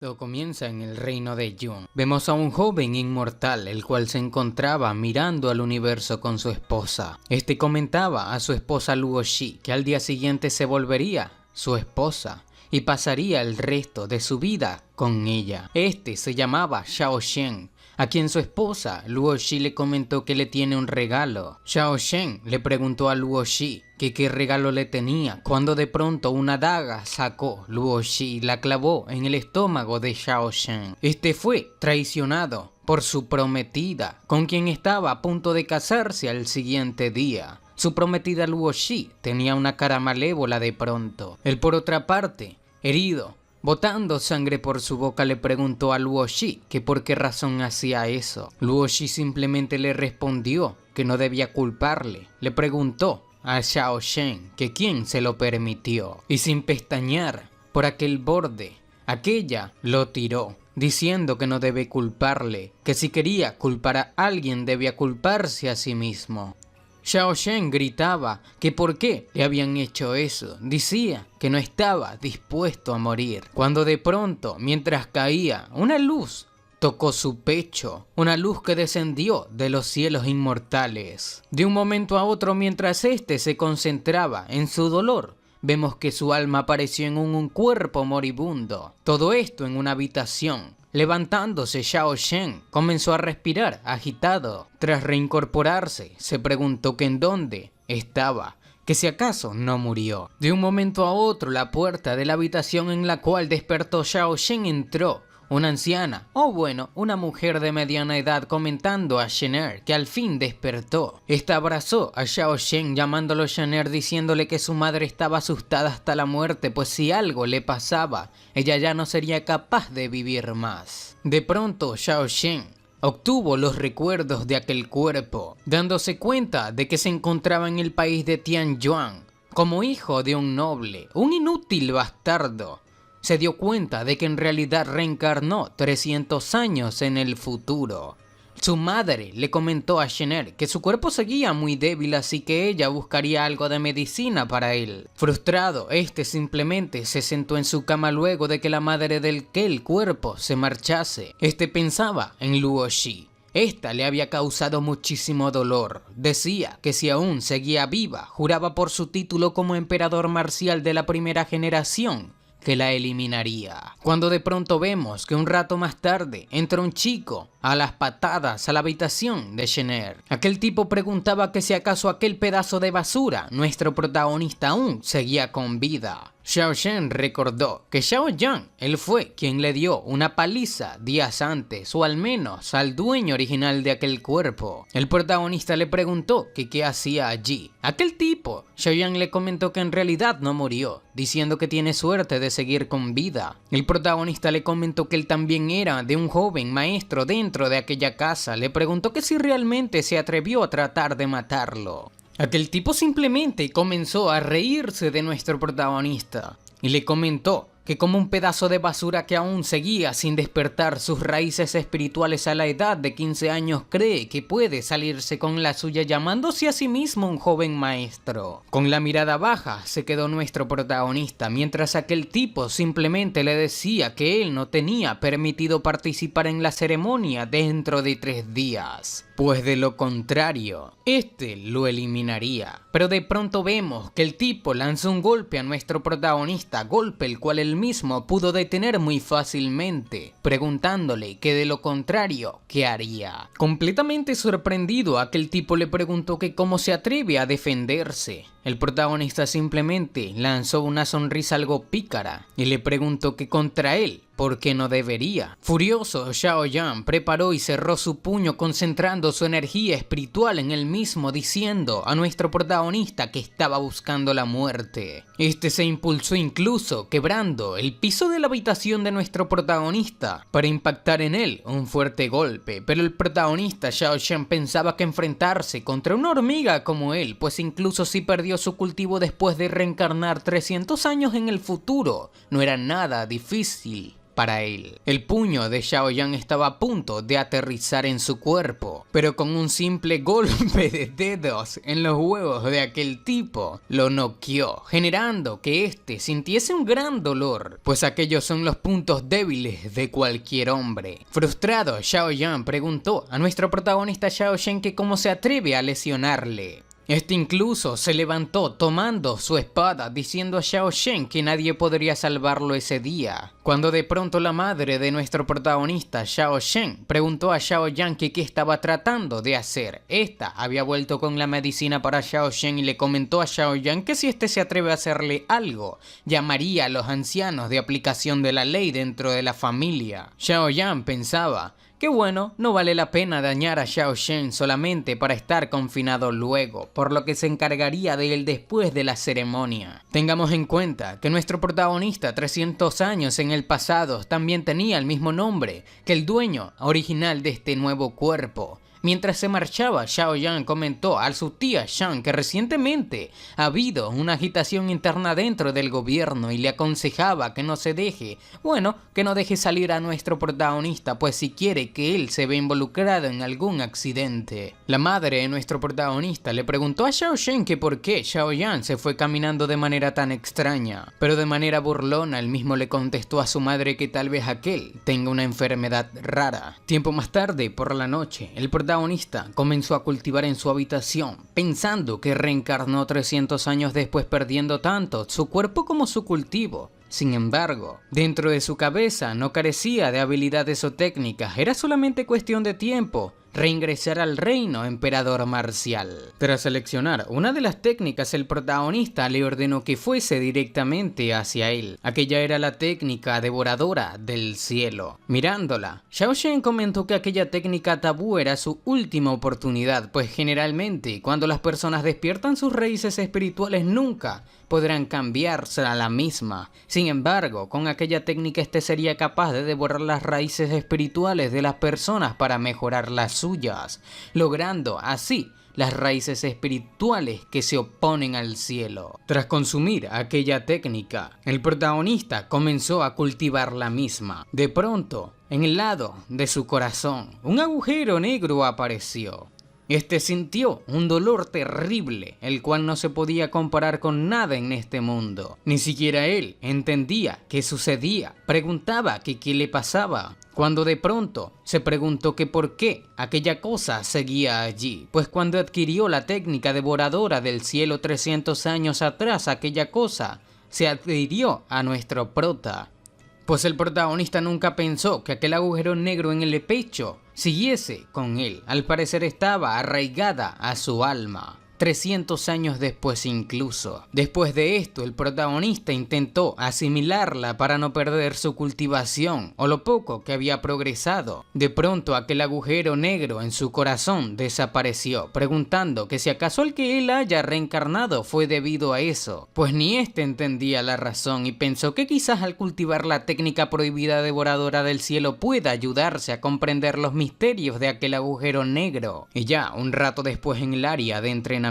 Todo comienza en el reino de Jun. Vemos a un joven inmortal, el cual se encontraba mirando al universo con su esposa. Este comentaba a su esposa Luo Shi que al día siguiente se volvería su esposa y pasaría el resto de su vida con ella. Este se llamaba Xiao Shen, a quien su esposa Luo Shi le comentó que le tiene un regalo. Xiao Shen le preguntó a Luo Shi que qué regalo le tenía, cuando de pronto una daga sacó Luo Shi y la clavó en el estómago de Xiao Shen. Este fue traicionado por su prometida, con quien estaba a punto de casarse al siguiente día. Su prometida Luo Shi tenía una cara malévola de pronto. Él, por otra parte, herido, botando sangre por su boca, le preguntó a Luo Shi que por qué razón hacía eso. Luo Shi simplemente le respondió que no debía culparle. Le preguntó a Xiao Shen que quién se lo permitió, y sin pestañear por aquel borde, aquella lo tiró, diciendo que no debe culparle, que si quería culpar a alguien debía culparse a sí mismo. Xiao Shen gritaba que por qué le habían hecho eso, decía que no estaba dispuesto a morir, cuando de pronto, mientras caía, una luz tocó su pecho, una luz que descendió de los cielos inmortales. De un momento a otro, mientras éste se concentraba en su dolor, vemos que su alma apareció en un cuerpo moribundo. Todo esto en una habitación. Levantándose, Xiao Shen comenzó a respirar agitado. Tras reincorporarse, se preguntó que en dónde estaba, que si acaso no murió. De un momento a otro, la puerta de la habitación en la cual despertó Xiao Shen entró una anciana, o bueno, una mujer de mediana edad, comentando a Shener que al fin despertó. Esta abrazó a Xiao Shen llamándolo Shener, diciéndole que su madre estaba asustada hasta la muerte, pues si algo le pasaba, ella ya no sería capaz de vivir más. De pronto, Xiao Shen obtuvo los recuerdos de aquel cuerpo, dándose cuenta de que se encontraba en el país de Tianyuan, como hijo de un noble, un inútil bastardo. Se dio cuenta de que en realidad reencarnó 300 años en el futuro. Su madre le comentó a Shener que su cuerpo seguía muy débil, así que ella buscaría algo de medicina para él. Frustrado, este simplemente se sentó en su cama luego de que la madre del cuerpo se marchase. Este pensaba en Luo Shi. Esta le había causado muchísimo dolor. Decía que si aún seguía viva, juraba por su título como emperador marcial de la primera generación que la eliminaría. Cuando de pronto vemos que un rato más tarde entra un chico a las patadas a la habitación de Shener. Aquel tipo preguntaba que si acaso aquel pedazo de basura, nuestro protagonista, aún seguía con vida. Xiao Shen recordó que Xiao Yang, él fue quien le dio una paliza días antes, o al menos al dueño original de aquel cuerpo. El protagonista le preguntó que qué hacía allí. Aquel tipo, Xiao Yang, le comentó que en realidad no murió, diciendo que tiene suerte de seguir con vida. El protagonista le comentó que él también era de un joven maestro dentro de aquella casa. Le preguntó que si realmente se atrevió a tratar de matarlo. Aquel tipo simplemente comenzó a reírse de nuestro protagonista y le comentó que como un pedazo de basura que aún seguía sin despertar sus raíces espirituales a la edad de 15 años cree que puede salirse con la suya llamándose a sí mismo un joven maestro. Con la mirada baja se quedó nuestro protagonista, mientras aquel tipo simplemente le decía que él no tenía permitido participar en la ceremonia dentro de 3 días. Pues de lo contrario, este lo eliminaría. Pero de pronto vemos que el tipo lanzó un golpe a nuestro protagonista, golpe el cual él mismo pudo detener muy fácilmente, preguntándole que de lo contrario, ¿qué haría? Completamente sorprendido, aquel tipo le preguntó que cómo se atreve a defenderse. El protagonista simplemente lanzó una sonrisa algo pícara y le preguntó que contra él, ¿por qué no debería? Furioso, Xiao Yang preparó y cerró su puño, concentrando su energía espiritual en él mismo, diciendo a nuestro protagonista que estaba buscando la muerte. Este se impulsó incluso, quebrando el piso de la habitación de nuestro protagonista para impactar en él un fuerte golpe, pero el protagonista Xiao Shen pensaba que enfrentarse contra una hormiga como él, pues incluso si perdió su cultivo después de reencarnar 300 años en el futuro, no era nada difícil para él. El puño de Xiao Yan estaba a punto de aterrizar en su cuerpo, pero con un simple golpe de dedos en los huevos de aquel tipo, lo noqueó, generando que éste sintiese un gran dolor, pues aquellos son los puntos débiles de cualquier hombre. Frustrado, Xiao Yan preguntó a nuestro protagonista Xiao Shen que cómo se atreve a lesionarle. Este incluso se levantó tomando su espada, diciendo a Xiao Shen que nadie podría salvarlo ese día. Cuando de pronto la madre de nuestro protagonista, Xiao Shen, preguntó a Xiao Yan que qué estaba tratando de hacer. Esta había vuelto con la medicina para Xiao Shen y le comentó a Xiao Yan que si este se atreve a hacerle algo, llamaría a los ancianos de aplicación de la ley dentro de la familia. Xiao Yan pensaba que bueno, no vale la pena dañar a Xiao Shen solamente para estar confinado luego, por lo que se encargaría de él después de la ceremonia. Tengamos en cuenta que nuestro protagonista 300 años en el pasado también tenía el mismo nombre que el dueño original de este nuevo cuerpo. Mientras se marchaba, Xiao Yan comentó a su tía Shan que recientemente ha habido una agitación interna dentro del gobierno y le aconsejaba que no se deje, que no deje salir a nuestro protagonista, pues si quiere que él se vea involucrado en algún accidente. La madre de nuestro protagonista le preguntó a Xiao Shen que por qué Xiao Yan se fue caminando de manera tan extraña, pero de manera burlona él mismo le contestó a su madre que tal vez aquel tenga una enfermedad rara. Tiempo más tarde, por la noche, el protagonista comenzó a cultivar en su habitación, pensando que reencarnó 300 años después, perdiendo tanto su cuerpo como su cultivo. Sin embargo, dentro de su cabeza no carecía de habilidades o técnicas, era solamente cuestión de tiempo reingresar al reino emperador marcial. Tras seleccionar una de las técnicas, el protagonista le ordenó que fuese directamente hacia él. Aquella era la técnica devoradora del cielo. Mirándola, Xiao Shen comentó que aquella técnica tabú era su última oportunidad, pues generalmente cuando las personas despiertan sus raíces espirituales nunca podrán cambiarse a la misma. Sin embargo, con aquella técnica este sería capaz de devorar las raíces espirituales de las personas para mejorar las suyas, logrando así las raíces espirituales que se oponen al cielo. Tras consumir aquella técnica, el protagonista comenzó a cultivar la misma. De pronto, en el lado de su corazón, un agujero negro apareció. Este sintió un dolor terrible, el cual no se podía comparar con nada en este mundo. Ni siquiera él entendía qué sucedía, preguntaba que qué le pasaba, cuando de pronto se preguntó que por qué aquella cosa seguía allí, pues cuando adquirió la técnica devoradora del cielo 300 años atrás, aquella cosa se adhirió a nuestro prota. Pues el protagonista nunca pensó que aquel agujero negro en el pecho siguiese con él. Al parecer estaba arraigada a su alma. 300 años después incluso. Después de esto, el protagonista intentó asimilarla para no perder su cultivación o lo poco que había progresado. De pronto aquel agujero negro en su corazón desapareció, preguntando que si acaso el que él haya reencarnado fue debido a eso, pues ni éste entendía la razón y pensó que quizás al cultivar la técnica prohibida devoradora del cielo pueda ayudarse a comprender los misterios de aquel agujero negro. Y ya un rato después, en el área de entrenamiento,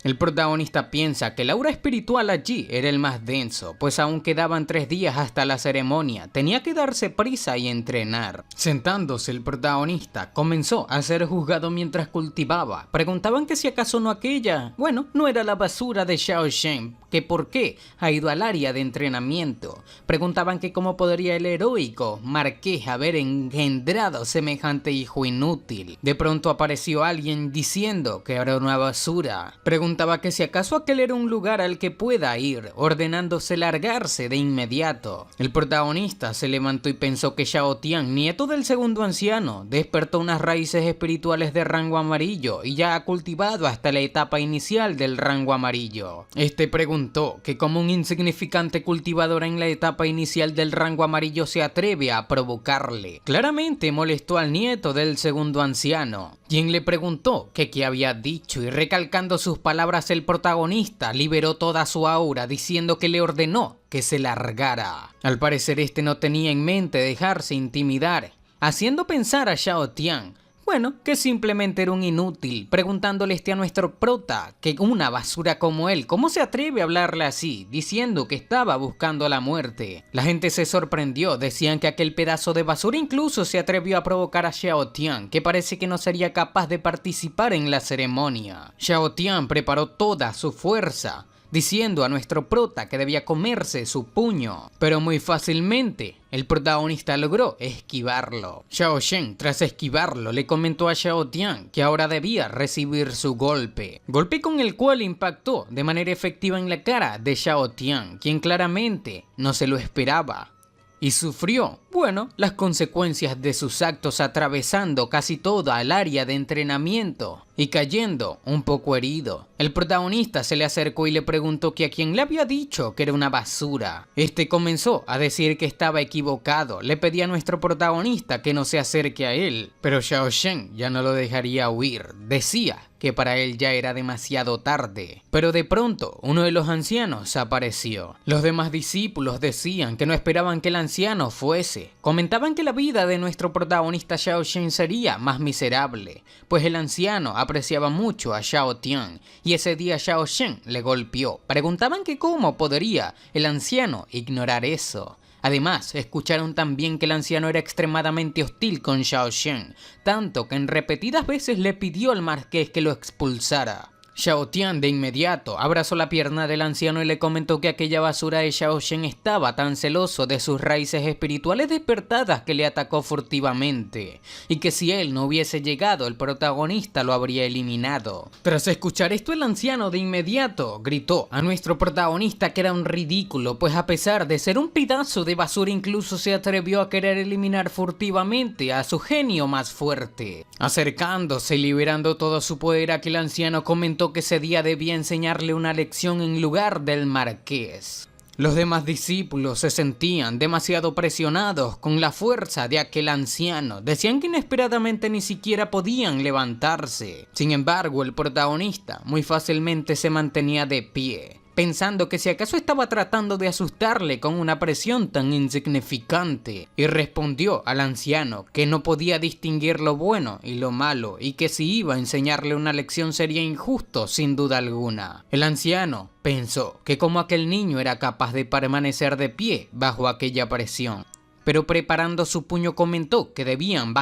el protagonista piensa que el aura espiritual allí era el más denso, pues aún quedaban 3 días hasta la ceremonia, tenía que darse prisa y entrenar. Sentándose, el protagonista comenzó a ser juzgado mientras cultivaba. Preguntaban que si acaso no aquella, no era la basura de Xiao Shen, que por qué ha ido al área de entrenamiento. Preguntaban que cómo podría el heroico marqués haber engendrado semejante hijo inútil. De pronto apareció alguien diciendo que era una basura. Preguntaba que si acaso aquel era un lugar al que pueda ir, ordenándose largarse de inmediato. El protagonista se levantó y pensó que Xiao Tian, nieto del segundo anciano, despertó unas raíces espirituales de rango amarillo y ya ha cultivado hasta la etapa inicial del rango amarillo. Este preguntó que como un insignificante cultivador en la etapa inicial del rango amarillo se atreve a provocarle. Claramente molestó al nieto del segundo anciano, quien le preguntó que qué había dicho, y recalcando sus palabras el protagonista liberó toda su aura diciendo que le ordenó que se largara. Al parecer este no tenía en mente dejarse intimidar, haciendo pensar a Xiao Tian Bueno, que simplemente era un inútil, preguntándole a nuestro prota que una basura como él, ¿cómo se atreve a hablarle así, diciendo que estaba buscando la muerte? La gente se sorprendió, decían que aquel pedazo de basura incluso se atrevió a provocar a Xiao Tian, que parece que no sería capaz de participar en la ceremonia. Xiao Tian preparó toda su fuerza, diciendo a nuestro prota que debía comerse su puño, pero muy fácilmente el protagonista logró esquivarlo. Xiao Shen, tras esquivarlo, le comentó a Xiao Tian que ahora debía recibir su golpe con el cual impactó de manera efectiva en la cara de Xiao Tian, quien claramente no se lo esperaba. Y sufrió, bueno, las consecuencias de sus actos, atravesando casi toda el área de entrenamiento y cayendo un poco herido. El protagonista se le acercó y le preguntó que a quién le había dicho que era una basura. Este comenzó a decir que estaba equivocado, le pedía a nuestro protagonista que no se acerque a él, pero Xiao Shen ya no lo dejaría huir, decía que para él ya era demasiado tarde. Pero de pronto, uno de los ancianos apareció. Los demás discípulos decían que no esperaban que el anciano fuese. Comentaban que la vida de nuestro protagonista Xiao Shen sería más miserable, pues el anciano apreciaba mucho a Xiao Tian y ese día Xiao Shen le golpeó. Preguntaban que cómo podría el anciano ignorar eso. Además, escucharon también que el anciano era extremadamente hostil con Xiao Shen, tanto que en repetidas veces le pidió al marqués que lo expulsara. Xiao Tian de inmediato abrazó la pierna del anciano y le comentó que aquella basura de Xiao Shen estaba tan celoso de sus raíces espirituales despertadas que le atacó furtivamente, y que si él no hubiese llegado, el protagonista lo habría eliminado. Tras escuchar esto, el anciano de inmediato gritó a nuestro protagonista que era un ridículo, pues a pesar de ser un pedazo de basura, incluso se atrevió a querer eliminar furtivamente a su genio más fuerte. Acercándose y liberando todo su poder, aquel anciano comentó que ese día debía enseñarle una lección en lugar del marqués. Los demás discípulos se sentían demasiado presionados con la fuerza de aquel anciano. Decían que inesperadamente ni siquiera podían levantarse. Sin embargo, el protagonista muy fácilmente se mantenía de pie, pensando que si acaso estaba tratando de asustarle con una presión tan insignificante, y respondió al anciano que no podía distinguir lo bueno y lo malo, y que si iba a enseñarle una lección sería injusto sin duda alguna. El anciano pensó que como aquel niño era capaz de permanecer de pie bajo aquella presión, pero preparando su puño comentó que debían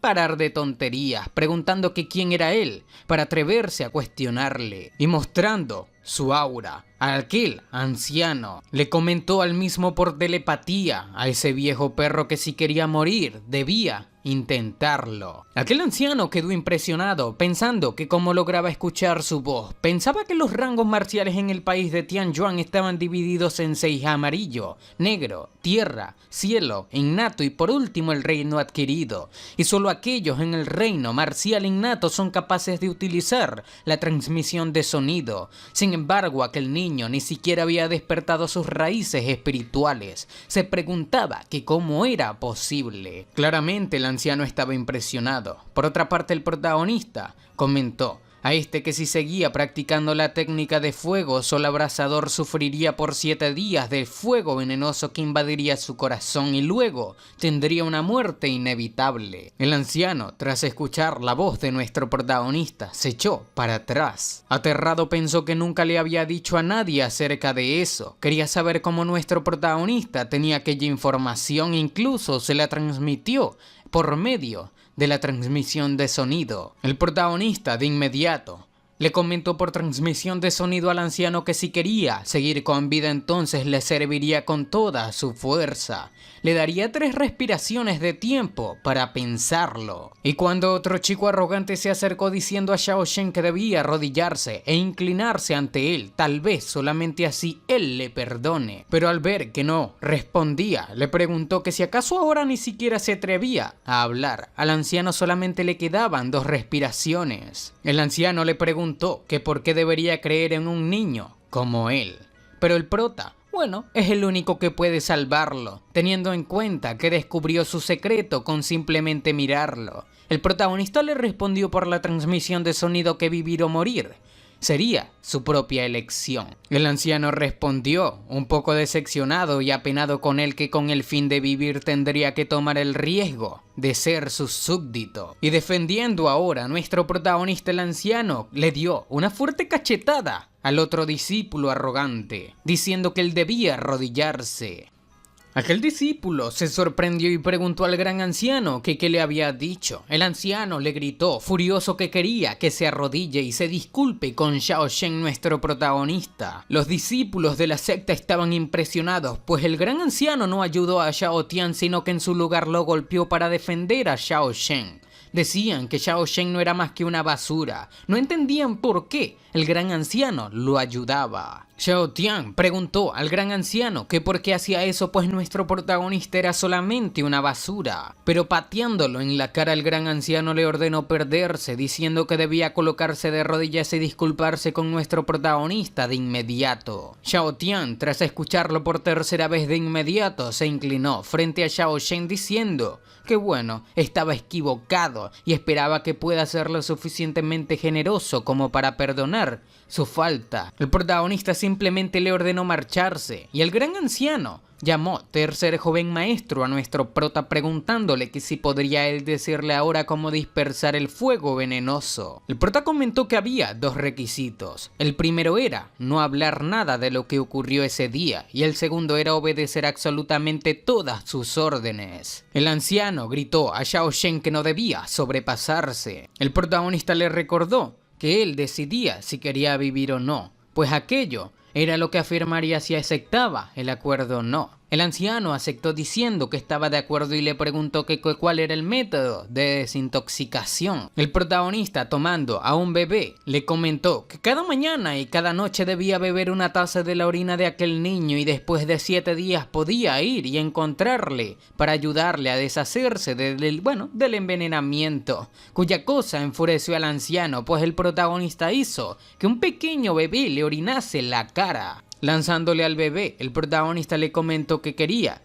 parar de tonterías, preguntando que quién era él para atreverse a cuestionarle, y mostrando su aura a aquel anciano, le comentó al mismo por telepatía a ese viejo perro que si quería morir debía intentarlo. Aquel anciano quedó impresionado, pensando que como lograba escuchar su voz. Pensaba que los rangos marciales en el país de Tianyuan estaban divididos en 6: amarillo, negro, tierra, cielo, innato y por último el reino adquirido. Y solo aquellos en el reino marcial innato son capaces de utilizar la transmisión de sonido. Sin embargo, aquel niño ni siquiera había despertado sus raíces espirituales. Se preguntaba que cómo era posible. Claramente el anciano estaba impresionado. Por otra parte, el protagonista comentó a este que si seguía practicando la técnica de fuego sol abrasador sufriría por 7 días de fuego venenoso que invadiría su corazón y luego tendría una muerte inevitable. El anciano, tras escuchar la voz de nuestro protagonista, se echó para atrás. Aterrado pensó que nunca le había dicho a nadie acerca de eso. Quería saber cómo nuestro protagonista tenía aquella información, incluso se la transmitió por medio de la transmisión de sonido. El protagonista de inmediato le comentó por transmisión de sonido al anciano que si quería seguir con vida entonces le serviría con toda su fuerza. Le daría 3 respiraciones de tiempo para pensarlo. Y cuando otro chico arrogante se acercó diciendo a Xiao Shen que debía arrodillarse e inclinarse ante él, tal vez solamente así él le perdone. Pero al ver que no respondía, le preguntó que si acaso ahora ni siquiera se atrevía a hablar. Al anciano solamente le quedaban 2 respiraciones. El anciano le preguntó que por qué debería creer en un niño como él. Pero el prota, es el único que puede salvarlo, teniendo en cuenta que descubrió su secreto con simplemente mirarlo. El protagonista le respondió por la transmisión de sonido que vivir o morir sería su propia elección. El anciano respondió, un poco decepcionado y apenado con él, que con el fin de vivir tendría que tomar el riesgo de ser su súbdito. Y defendiendo ahora a nuestro protagonista, el anciano le dio una fuerte cachetada al otro discípulo arrogante, diciendo que él debía arrodillarse. Aquel discípulo se sorprendió y preguntó al gran anciano que qué le había dicho. El anciano le gritó, furioso, que quería que se arrodille y se disculpe con Xiao Shen, nuestro protagonista. Los discípulos de la secta estaban impresionados, pues el gran anciano no ayudó a Xiao Tian, sino que en su lugar lo golpeó para defender a Xiao Shen. Decían que Xiao Shen no era más que una basura. No entendían por qué el gran anciano lo ayudaba. Xiao Tian preguntó al gran anciano que por qué hacía eso, pues nuestro protagonista era solamente una basura. Pero pateándolo en la cara, el gran anciano le ordenó perderse, diciendo que debía colocarse de rodillas y disculparse con nuestro protagonista de inmediato. Xiao Tian, tras escucharlo por tercera vez de inmediato, se inclinó frente a Xiao Shen diciendo que bueno, estaba equivocado y esperaba que pueda ser lo suficientemente generoso como para perdonar su falta. El protagonista simplemente le ordenó marcharse y el gran anciano llamó tercer joven maestro a nuestro prota, preguntándole que si podría él decirle ahora cómo dispersar el fuego venenoso. El prota comentó que había dos requisitos. El primero era no hablar nada de lo que ocurrió ese día y el segundo era obedecer absolutamente todas sus órdenes. El anciano gritó a Xiao Shen que no debía sobrepasarse. El protagonista le recordó que él decidía si quería vivir o no, pues aquello era lo que afirmaría si aceptaba el acuerdo o no. El anciano aceptó diciendo que estaba de acuerdo y le preguntó que cuál era el método de desintoxicación. El protagonista, tomando a un bebé, le comentó que cada mañana y cada noche debía beber una taza de la orina de aquel niño y después de 7 días podía ir y encontrarle para ayudarle a deshacerse del envenenamiento, cuya cosa enfureció al anciano, pues el protagonista hizo que un pequeño bebé le orinase en la cara. Lanzándole al bebé, el protagonista le comentó que quería,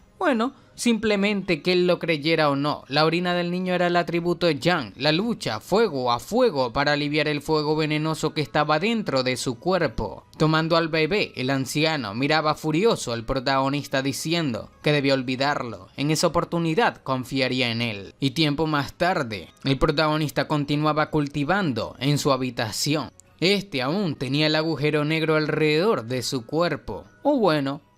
simplemente que él lo creyera o no. La orina del niño era el atributo Yang, la lucha fuego a fuego para aliviar el fuego venenoso que estaba dentro de su cuerpo. Tomando al bebé, el anciano miraba furioso al protagonista diciendo que debía olvidarlo. En esa oportunidad confiaría en él. Y tiempo más tarde, el protagonista continuaba cultivando en su habitación. Este aún tenía el agujero negro alrededor de su cuerpo,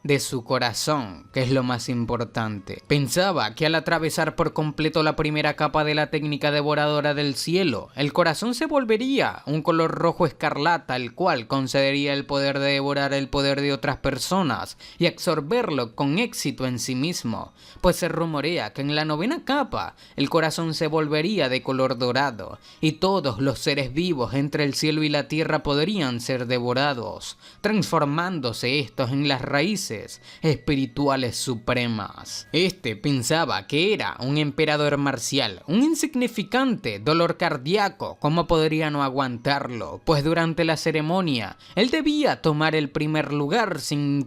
de su corazón, que es lo más importante. Pensaba que al atravesar por completo la primera capa de la técnica devoradora del cielo, el corazón se volvería un color rojo escarlata, el cual concedería el poder de devorar el poder de otras personas y absorberlo con éxito en sí mismo, pues se rumorea que en la 9ª capa el corazón se volvería de color dorado y todos los seres vivos entre el cielo y la tierra podrían ser devorados, transformándose estos en las raíces espirituales supremas. Este pensaba que era un emperador marcial, un insignificante dolor cardíaco. ¿Cómo podría no aguantarlo? Pues durante la ceremonia él debía tomar el primer lugar sin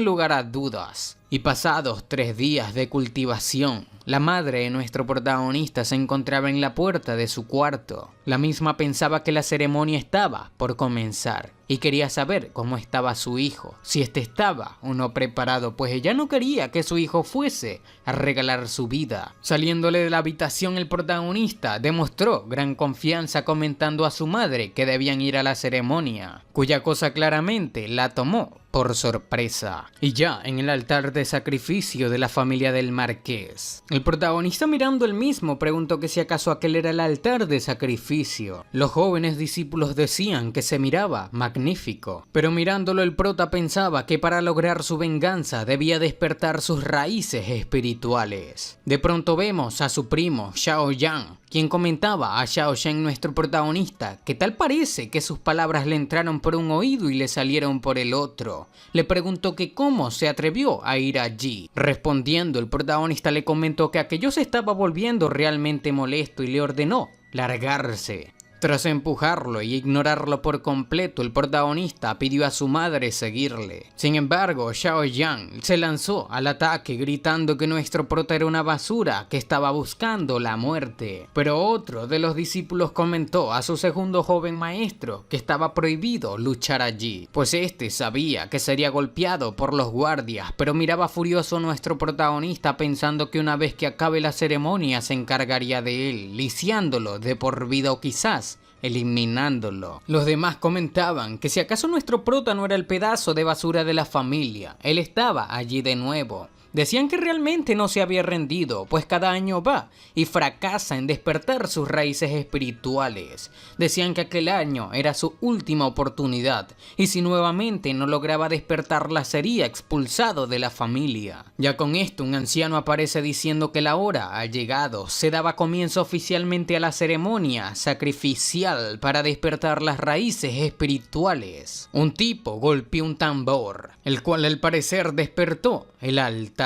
lugar a dudas. Y pasados 3 días de cultivación, la madre de nuestro protagonista se encontraba en la puerta de su cuarto. La misma pensaba que la ceremonia estaba por comenzar y quería saber cómo estaba su hijo, si este estaba o no preparado, pues ella no quería que su hijo fuese a regalar su vida. Saliéndole de la habitación, el protagonista demostró gran confianza comentando a su madre que debían ir a la ceremonia, cuya cosa claramente la tomó por sorpresa. Y ya en el altar de sacrificio de la familia del marqués, el protagonista, mirando el mismo, preguntó que si acaso aquel era el altar de sacrificio. Los jóvenes discípulos decían que se miraba magnífico, pero mirándolo el prota pensaba que para lograr su venganza debía despertar sus raíces espirituales. De pronto vemos a su primo Xiao Yang, quien comentaba a Xiao Shen, nuestro protagonista, que tal parece que sus palabras le entraron por un oído y le salieron por el otro. Le preguntó que cómo se atrevió a ir allí. Respondiendo, el protagonista le comentó que aquello se estaba volviendo realmente molesto y le ordenó largarse. Tras empujarlo y ignorarlo por completo, el protagonista pidió a su madre seguirle. Sin embargo, Xiao Yan se lanzó al ataque gritando que nuestro prota era una basura que estaba buscando la muerte. Pero otro de los discípulos comentó a su segundo joven maestro que estaba prohibido luchar allí, pues este sabía que sería golpeado por los guardias, pero miraba furioso a nuestro protagonista pensando que una vez que acabe la ceremonia se encargaría de él, lisiándolo de por vida o quizás eliminándolo. Los demás comentaban que si acaso nuestro prota no era el pedazo de basura de la familia, él estaba allí de nuevo. Decían que realmente no se había rendido, pues cada año va y fracasa en despertar sus raíces espirituales. Decían que aquel año era su última oportunidad, y si nuevamente no lograba despertarla sería expulsado de la familia. Ya con esto un anciano aparece diciendo que la hora ha llegado. Se daba comienzo oficialmente a la ceremonia sacrificial para despertar las raíces espirituales. Un tipo golpeó un tambor, el cual al parecer despertó el altar.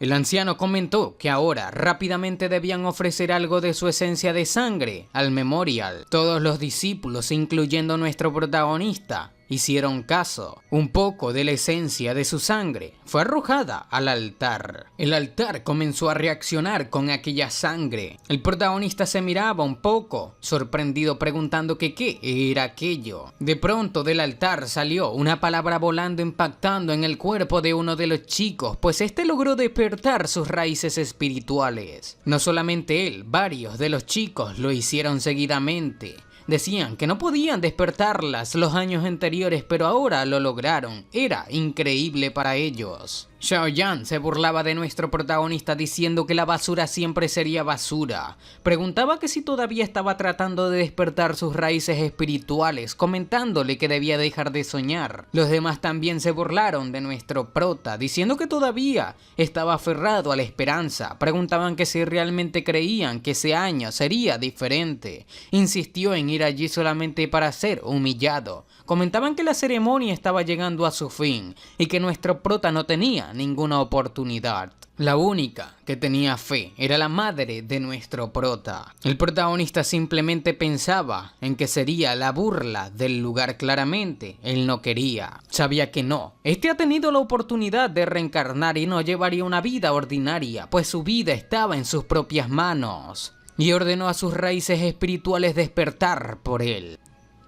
El anciano comentó que ahora rápidamente debían ofrecer algo de su esencia de sangre al memorial. Todos los discípulos, incluyendo nuestro protagonista, hicieron caso. Un poco de la esencia de su sangre fue arrojada al altar. El altar comenzó a reaccionar con aquella sangre. El protagonista se miraba un poco sorprendido preguntando que qué era aquello. De pronto del altar salió una palabra volando impactando en el cuerpo de uno de los chicos, pues este logró despertar sus raíces espirituales. No solamente él, varios de los chicos lo hicieron seguidamente. Decían que no podían despertarlas los años anteriores, pero ahora lo lograron. Era increíble para ellos. Xiao Yan se burlaba de nuestro protagonista diciendo que la basura siempre sería basura. Preguntaba que si todavía estaba tratando de despertar sus raíces espirituales, comentándole que debía dejar de soñar. Los demás también se burlaron de nuestro prota, diciendo que todavía estaba aferrado a la esperanza. Preguntaban que si realmente creían que ese año sería diferente. Insistió en ir allí solamente para ser humillado. Comentaban que la ceremonia estaba llegando a su fin y que nuestro prota no tenía ninguna oportunidad. La única que tenía fe era la madre de nuestro prota. El protagonista simplemente pensaba en que sería la burla del lugar. Claramente él no quería, sabía que no. Este ha tenido la oportunidad de reencarnar y no llevaría una vida ordinaria, pues su vida estaba en sus propias manos, y ordenó a sus raíces espirituales despertar por él.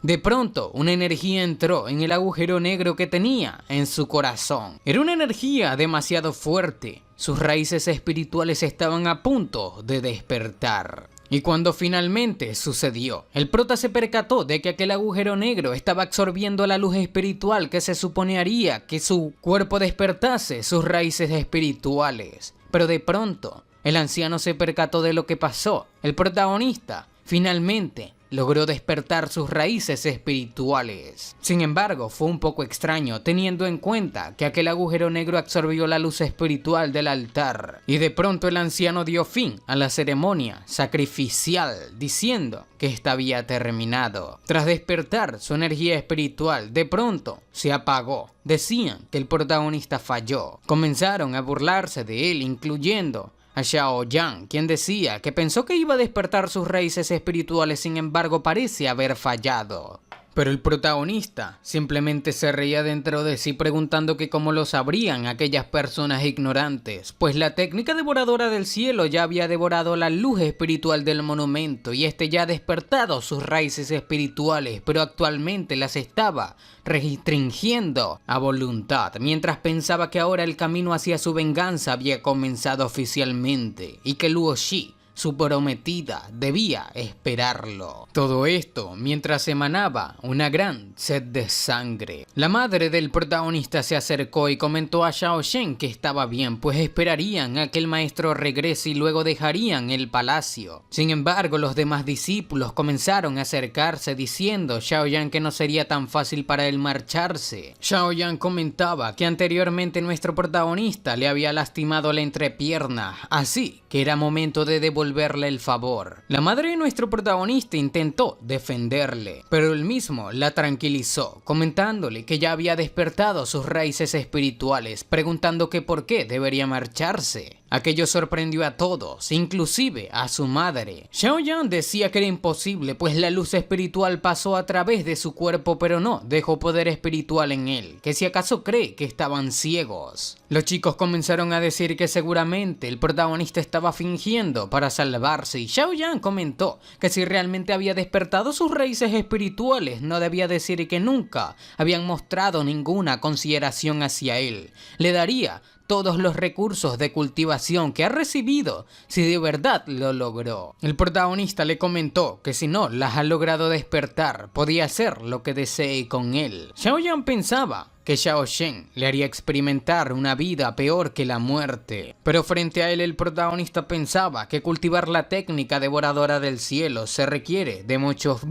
De pronto, una energía entró en el agujero negro que tenía en su corazón. Era una energía demasiado fuerte. Sus raíces espirituales estaban a punto de despertar. Y cuando finalmente sucedió, el prota se percató de que aquel agujero negro estaba absorbiendo la luz espiritual que se supone haría que su cuerpo despertase sus raíces espirituales. Pero de pronto, el anciano se percató de lo que pasó. El protagonista finalmente logró despertar sus raíces espirituales. Sin embargo, fue un poco extraño teniendo en cuenta que aquel agujero negro absorbió la luz espiritual del altar. Y de pronto el anciano dio fin a la ceremonia sacrificial, diciendo que esta había terminado. Tras despertar su energía espiritual, de pronto se apagó. Decían que el protagonista falló. Comenzaron a burlarse de él, incluyendo a Xiao Yan, quien decía que pensó que iba a despertar sus raíces espirituales, sin embargo parece haber fallado. Pero el protagonista simplemente se reía dentro de sí preguntando que cómo lo sabrían aquellas personas ignorantes, pues la técnica devoradora del cielo ya había devorado la luz espiritual del monumento y este ya ha despertado sus raíces espirituales, pero actualmente las estaba restringiendo a voluntad, mientras pensaba que ahora el camino hacia su venganza había comenzado oficialmente y que Luo Shi, su prometida, debía esperarlo. Todo esto mientras emanaba una gran sed de sangre. La madre del protagonista se acercó y comentó a Xiao Shen que estaba bien, pues esperarían a que el maestro regrese y luego dejarían el palacio. Sin embargo, los demás discípulos comenzaron a acercarse diciendo a Xiao Yan que no sería tan fácil para él marcharse. Xiao Yan comentaba que anteriormente nuestro protagonista le había lastimado la entrepierna, así que era momento de devolverle el favor. La madre de nuestro protagonista intentó defenderle, pero él mismo la tranquilizó, comentándole que ya había despertado sus raíces espirituales, preguntando que por qué debería marcharse. Aquello sorprendió a todos, inclusive a su madre. Xiao Yan decía que era imposible, pues la luz espiritual pasó a través de su cuerpo, pero no dejó poder espiritual en él, que si acaso cree que estaban ciegos. Los chicos comenzaron a decir que seguramente el protagonista estaba fingiendo para salvarse, y Xiao Yan comentó que si realmente había despertado sus raíces espirituales, no debía decir que nunca habían mostrado ninguna consideración hacia él. Le daría todos los recursos de cultivación que ha recibido si de verdad lo logró. El protagonista le comentó que si no las ha logrado despertar, podía hacer lo que desee con él. Xiao Yan pensaba que Xiao Shen le haría experimentar una vida peor que la muerte. Pero frente a él el protagonista pensaba que cultivar la técnica devoradora del cielo se requiere de muchos,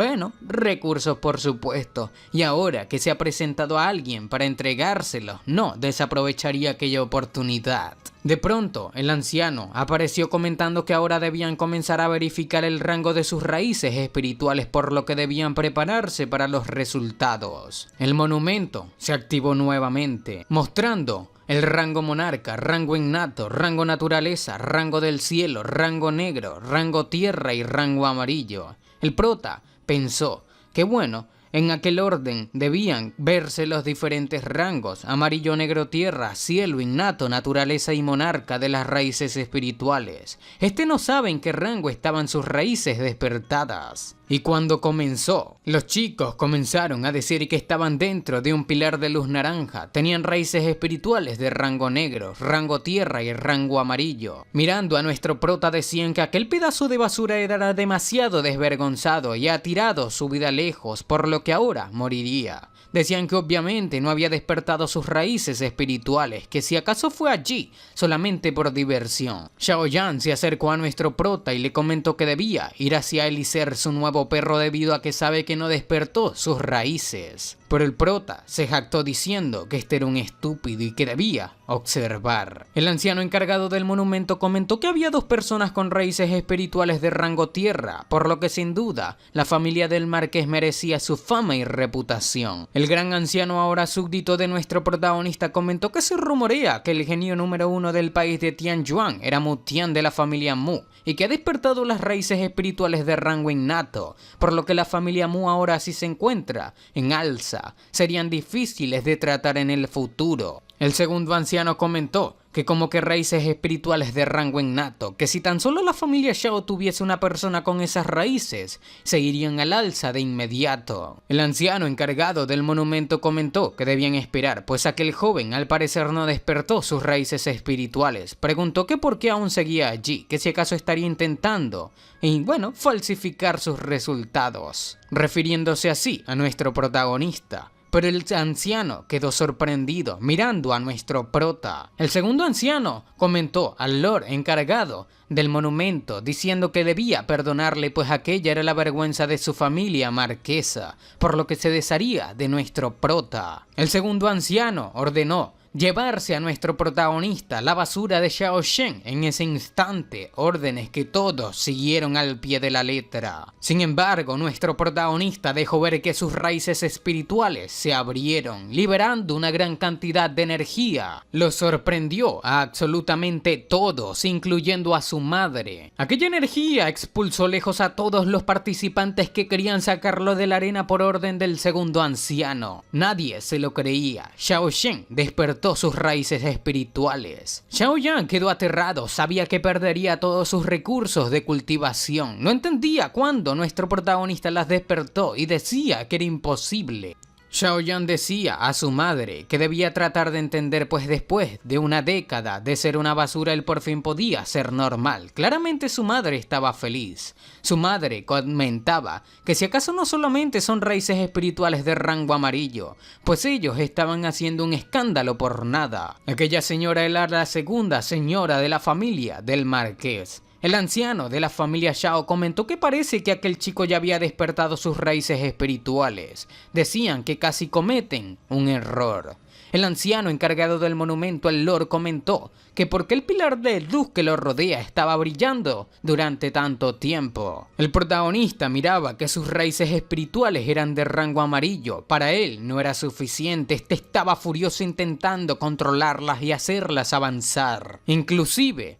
recursos por supuesto. Y ahora que se ha presentado a alguien para entregárselos, no desaprovecharía aquella oportunidad. De pronto, el anciano apareció comentando que ahora debían comenzar a verificar el rango de sus raíces espirituales, por lo que debían prepararse para los resultados. El monumento se activó nuevamente, mostrando el rango monarca, rango innato, rango naturaleza, rango del cielo, rango negro, rango tierra y rango amarillo. El prota pensó que en aquel orden debían verse los diferentes rangos: amarillo, negro, tierra, cielo, innato, naturaleza y monarca de las raíces espirituales. No sabe en qué rango estaban sus raíces despertadas. Y cuando comenzó, los chicos comenzaron a decir que estaban dentro de un pilar de luz naranja, tenían raíces espirituales de rango negro, rango tierra y rango amarillo. Mirando a nuestro prota decían que aquel pedazo de basura era demasiado desvergonzado y ha tirado su vida lejos, por lo que ahora moriría. Decían que obviamente no había despertado sus raíces espirituales, que si acaso fue allí solamente por diversión. Xiao Yan se acercó a nuestro prota y le comentó que debía ir hacia él y ser su nuevo perro debido a que sabe que no despertó sus raíces. Pero el prota se jactó diciendo que este era un estúpido y que debía observar. El anciano encargado del monumento comentó que había dos personas con raíces espirituales de rango tierra, por lo que sin duda la familia del marqués merecía su fama y reputación. El gran anciano, ahora súbdito de nuestro protagonista, comentó que se rumorea que el genio número 1 del país de Tianyuan era Mu Tian de la familia Mu y que ha despertado las raíces espirituales de rango innato, por lo que la familia Mu ahora sí se encuentra en alza. Serían difíciles de tratar en el futuro. El segundo anciano comentó que como que raíces espirituales de rango innato, que si tan solo la familia Xiao tuviese una persona con esas raíces, se irían al alza de inmediato. El anciano encargado del monumento comentó que debían esperar, pues aquel joven al parecer no despertó sus raíces espirituales. Preguntó que por qué aún seguía allí, que si acaso estaría intentando falsificar sus resultados, refiriéndose así a nuestro protagonista. Pero el anciano quedó sorprendido mirando a nuestro prota. El segundo anciano comentó al lord encargado del monumento diciendo que debía perdonarle, pues aquella era la vergüenza de su familia marquesa, por lo que se desharía de nuestro prota. El segundo anciano ordenó llevarse a nuestro protagonista la basura de Xiao Shen en ese instante, órdenes que todos siguieron al pie de la letra. Sin embargo, nuestro protagonista dejó ver que sus raíces espirituales se abrieron, liberando una gran cantidad de energía. Lo sorprendió a absolutamente todos, incluyendo a su madre. Aquella energía expulsó lejos a todos los participantes que querían sacarlo de la arena por orden del segundo anciano. Nadie se lo creía. Xiao Shen despertó sus raíces espirituales. Xiao Yan quedó aterrado, sabía que perdería todos sus recursos de cultivación. No entendía cuándo nuestro protagonista las despertó y decía que era imposible. Xiao Yan decía a su madre que debía tratar de entender, pues después de una década de ser una basura él por fin podía ser normal. Claramente su madre estaba feliz. Su madre comentaba que si acaso no solamente son raíces espirituales de rango amarillo, pues ellos estaban haciendo un escándalo por nada. Aquella señora era la segunda señora de la familia del marqués. El anciano de la familia Xiao comentó que parece que aquel chico ya había despertado sus raíces espirituales. Decían que casi cometen un error. El anciano encargado del monumento al lord comentó que porque el pilar de luz que lo rodea estaba brillando durante tanto tiempo. El protagonista miraba que sus raíces espirituales eran de rango amarillo. Para él no era suficiente, estaba furioso intentando controlarlas y hacerlas avanzar. Inclusive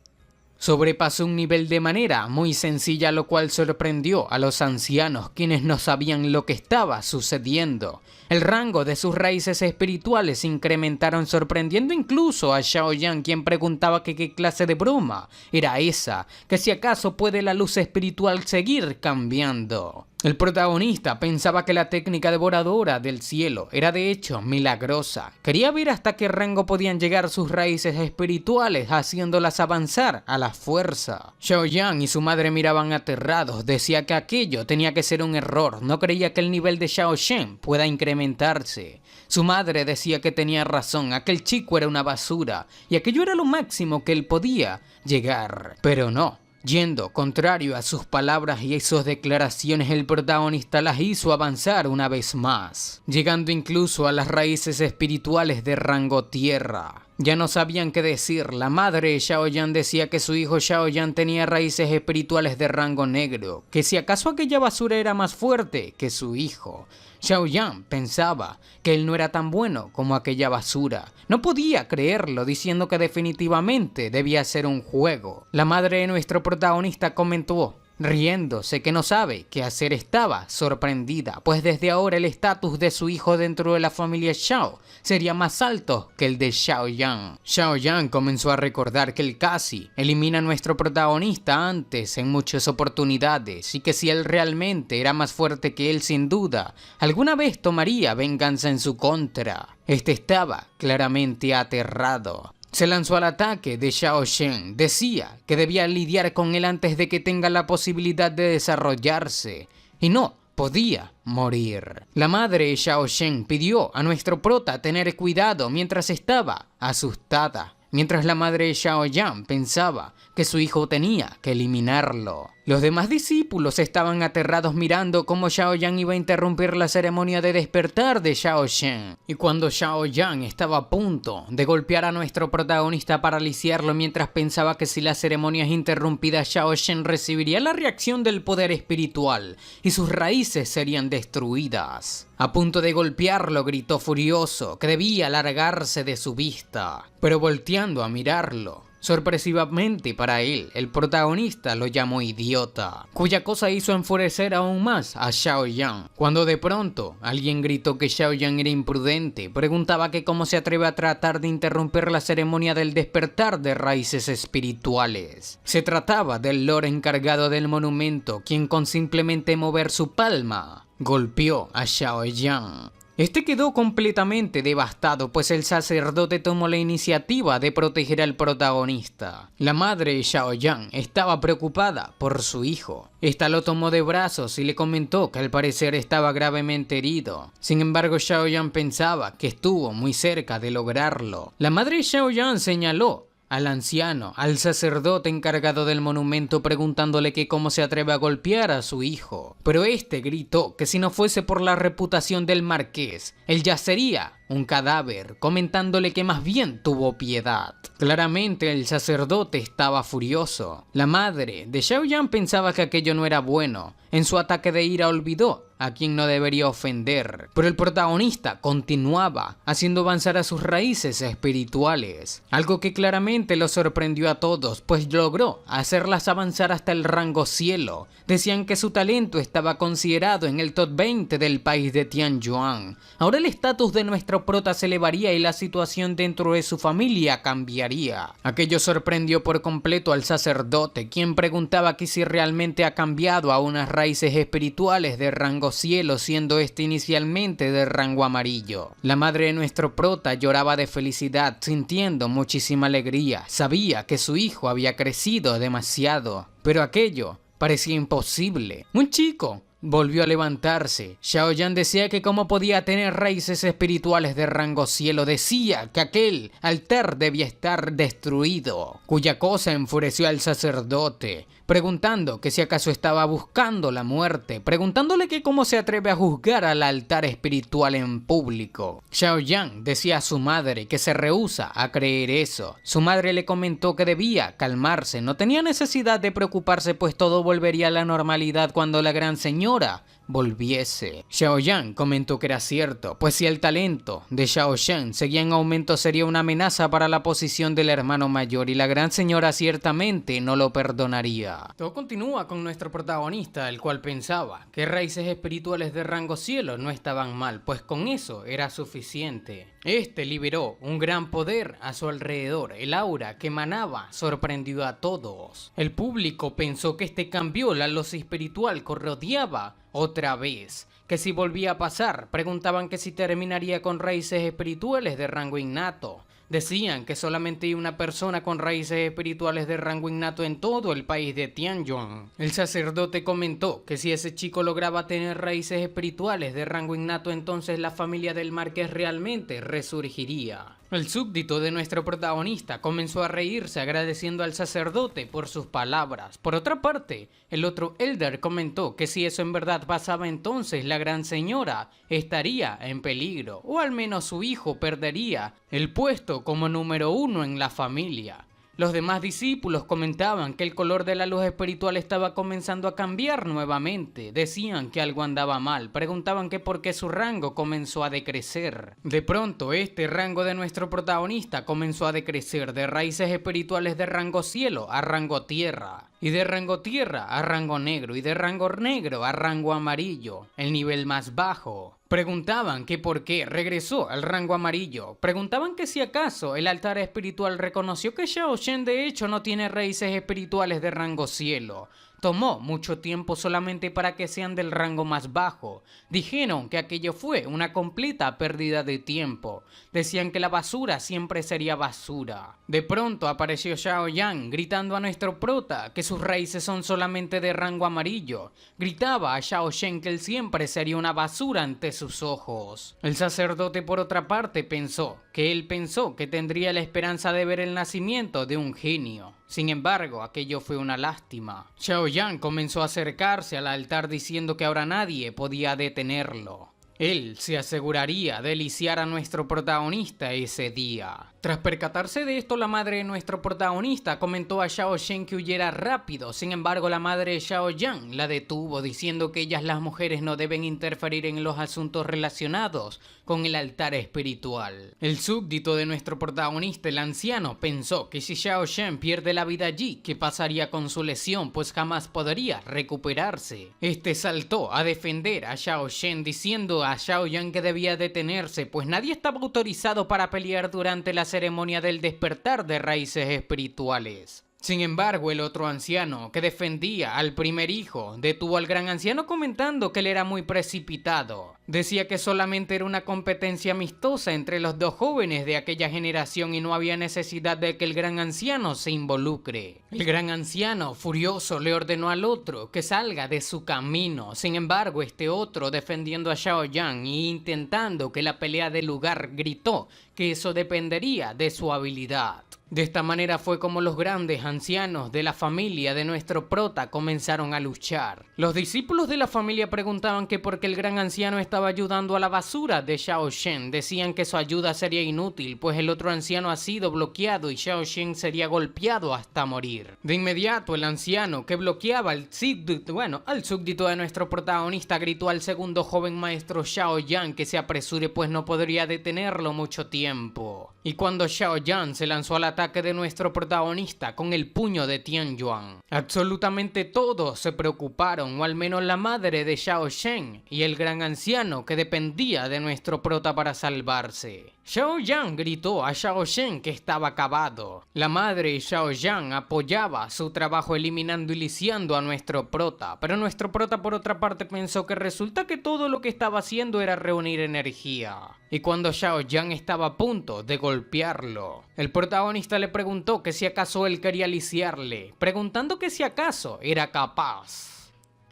sobrepasó un nivel de manera muy sencilla, lo cual sorprendió a los ancianos, quienes no sabían lo que estaba sucediendo. El rango de sus raíces espirituales se incrementaron, sorprendiendo incluso a Xiao Yan, quien preguntaba que qué clase de broma era esa, que si acaso puede la luz espiritual seguir cambiando. El protagonista pensaba que la técnica devoradora del cielo era de hecho milagrosa. Quería ver hasta qué rango podían llegar sus raíces espirituales, haciéndolas avanzar a la fuerza. Xiao Yan y su madre miraban aterrados, decía que aquello tenía que ser un error, no creía que el nivel de Xiao Shen pueda incrementarse. Su madre decía que tenía razón, aquel chico era una basura y aquello era lo máximo que él podía llegar, pero no. Yendo contrario a sus palabras y sus declaraciones, el protagonista las hizo avanzar una vez más, llegando incluso a las raíces espirituales de rango tierra. Ya no sabían qué decir. La madre de Xiao Yan decía que su hijo Xiao Yan tenía raíces espirituales de rango negro, que si acaso aquella basura era más fuerte que su hijo. Xiao Yan pensaba que él no era tan bueno como aquella basura. No podía creerlo, diciendo que definitivamente debía ser un juego. La madre de nuestro protagonista comentó, riéndose, que no sabe qué hacer. Estaba sorprendida, pues desde ahora el estatus de su hijo dentro de la familia Xiao sería más alto que el de Xiao Yan. Xiao Yan comenzó a recordar que él casi elimina a nuestro protagonista antes en muchas oportunidades, y que si él realmente era más fuerte que él, sin duda alguna vez tomaría venganza en su contra. Este estaba claramente aterrado. Se lanzó al ataque de Xiao Shen. Decía que debía lidiar con él antes de que tenga la posibilidad de desarrollarse, y no podía morir. La madre de Xiao Shen pidió a nuestro prota tener cuidado mientras estaba asustada, mientras la madre de Xiao Yan pensaba que su hijo tenía que eliminarlo. Los demás discípulos estaban aterrados mirando cómo Xiao Yan iba a interrumpir la ceremonia de despertar de Xiao Shen. Y cuando Xiao Yan estaba a punto de golpear a nuestro protagonista para aliciarlo, mientras pensaba que si la ceremonia es interrumpida, Xiao Shen recibiría la reacción del poder espiritual y sus raíces serían destruidas. A punto de golpearlo, gritó furioso que debía largarse de su vista, pero volteando a mirarlo, sorpresivamente para él, el protagonista lo llamó idiota, cuya cosa hizo enfurecer aún más a Xiao Yan. Cuando de pronto alguien gritó que Xiao Yan era imprudente, preguntaba que cómo se atreve a tratar de interrumpir la ceremonia del despertar de raíces espirituales. Se trataba del lord encargado del monumento, quien con simplemente mover su palma golpeó a Xiao Yan. Este quedó completamente devastado, pues el sacerdote tomó la iniciativa de proteger al protagonista. La madre de Xiao Yan estaba preocupada por su hijo. Esta lo tomó de brazos y le comentó que al parecer estaba gravemente herido. Sin embargo, Xiao Yan pensaba que estuvo muy cerca de lograrlo. La madre de Xiao Yan señaló al anciano, al sacerdote encargado del monumento, preguntándole que cómo se atreve a golpear a su hijo. Pero este gritó que si no fuese por la reputación del marqués, él ya sería un cadáver, comentándole que más bien tuvo piedad. Claramente el sacerdote estaba furioso. La madre de Xiao Yan pensaba que aquello no era bueno. En su ataque de ira olvidó a quien no debería ofender, pero el protagonista continuaba haciendo avanzar a sus raíces espirituales, algo que claramente lo sorprendió a todos, pues logró hacerlas avanzar hasta el rango cielo. Decían que su talento estaba considerado en el top 20 del país de Tianyuan. Ahora el estatus de nuestro prota se elevaría y la situación dentro de su familia cambiaría. Aquello sorprendió por completo al sacerdote, quien preguntaba que si realmente ha cambiado a unas raíces espirituales de rango cielo, siendo este inicialmente de rango amarillo. La madre de nuestro prota lloraba de felicidad, sintiendo muchísima alegría. Sabía que su hijo había crecido demasiado, pero aquello parecía imposible. Un chico volvió a levantarse. Xiao Yan decía que cómo podía tener raíces espirituales de rango cielo. Decía que aquel altar debía estar destruido, cuya cosa enfureció al sacerdote, preguntando que si acaso estaba buscando la muerte, preguntándole que cómo se atreve a juzgar al altar espiritual en público. Xiao Yan decía a su madre que se rehúsa a creer eso. Su madre le comentó que debía calmarse, no tenía necesidad de preocuparse, pues todo volvería a la normalidad cuando la gran señora volviese. Xiao Yan comentó que era cierto, pues si el talento de Xiao Shen seguía en aumento sería una amenaza para la posición del hermano mayor y la gran señora ciertamente no lo perdonaría. Todo continúa con nuestro protagonista, el cual pensaba que raíces espirituales de rango cielo no estaban mal, pues con eso era suficiente. Este liberó un gran poder a su alrededor, el aura que emanaba sorprendió a todos. El público pensó que este cambió la luz espiritual que rodeaba otra vez, que si volvía a pasar, preguntaban que si terminaría con raíces espirituales de rango innato. Decían que solamente hay una persona con raíces espirituales de rango innato en todo el país de Tianyong. El sacerdote comentó que si ese chico lograba tener raíces espirituales de rango innato, entonces la familia del marqués realmente resurgiría. El súbdito de nuestro protagonista comenzó a reírse agradeciendo al sacerdote por sus palabras. Por otra parte, el otro elder comentó que si eso en verdad pasaba, entonces la gran señora estaría en peligro, o al menos su hijo perdería el puesto como número 1 en la familia. Los demás discípulos comentaban que el color de la luz espiritual estaba comenzando a cambiar nuevamente. Decían que algo andaba mal, preguntaban que por qué su rango comenzó a decrecer. De pronto, este rango de nuestro protagonista comenzó a decrecer de raíces espirituales de rango cielo a rango tierra, y de rango tierra a rango negro, y de rango negro a rango amarillo, el nivel más bajo. Preguntaban que por qué regresó al rango amarillo. Preguntaban que si acaso el altar espiritual reconoció que Xiao Shen de hecho no tiene raíces espirituales de rango cielo. Tomó mucho tiempo solamente para que sean del rango más bajo. Dijeron que aquello fue una completa pérdida de tiempo. Decían que la basura siempre sería basura. De pronto apareció Xiao Yan gritando a nuestro prota que sus raíces son solamente de rango amarillo. Gritaba a Xiao Shen que él siempre sería una basura ante sus ojos. El sacerdote por otra parte pensó que tendría la esperanza de ver el nacimiento de un genio. Sin embargo, aquello fue una lástima. Xiao Yan comenzó a acercarse al altar diciendo que ahora nadie podía detenerlo. Él se aseguraría de lisiar a nuestro protagonista ese día. Tras percatarse de esto, la madre de nuestro protagonista comentó a Xiao Shen que huyera rápido. Sin embargo, la madre de Xiao Yan la detuvo diciendo que ellas, las mujeres, no deben interferir en los asuntos relacionados con el altar espiritual. El súbdito de nuestro protagonista, el anciano, pensó que si Xiao Shen pierde la vida allí, ¿qué pasaría con su lesión? Pues jamás podría recuperarse. Este saltó a defender a Xiao Shen diciendo a Xiao Yan que debía detenerse, pues nadie estaba autorizado para pelear durante la ceremonia del despertar de raíces espirituales. Sin embargo, el otro anciano, que defendía al primer hijo, detuvo al gran anciano comentando que él era muy precipitado. Decía que solamente era una competencia amistosa entre los dos jóvenes de aquella generación y no había necesidad de que el gran anciano se involucre. El gran anciano, furioso, le ordenó al otro que salga de su camino. Sin embargo, este otro, defendiendo a Xiao Yan e intentando que la pelea dé lugar, gritó que eso dependería de su habilidad. De esta manera fue como los grandes ancianos de la familia de nuestro prota comenzaron a luchar. Los discípulos de la familia preguntaban que por qué el gran anciano estaba ayudando a la basura de Xiao Shen. Decían que su ayuda sería inútil, pues el otro anciano ha sido bloqueado y Xiao Shen sería golpeado hasta morir. De inmediato, el anciano que bloqueaba al súbdito de nuestro protagonista gritó al segundo joven maestro Xiao Yan que se apresure, pues no podría detenerlo mucho tiempo. Y cuando Xiao Yan se lanzó al ataque de nuestro protagonista con el puño de Tianyuan, absolutamente todos se preocuparon, o al menos la madre de Xiao Shen y el gran anciano que dependía de nuestro prota para salvarse. Xiao Yan gritó a Xiao Shen que estaba acabado. La madre de Xiao Yan apoyaba su trabajo eliminando y lisiando a nuestro prota, pero nuestro prota por otra parte pensó que resulta que todo lo que estaba haciendo era reunir energía. Y cuando Xiao Yan estaba a punto de golpearlo, el protagonista le preguntó que si acaso él quería lisiarle, preguntando que si acaso era capaz.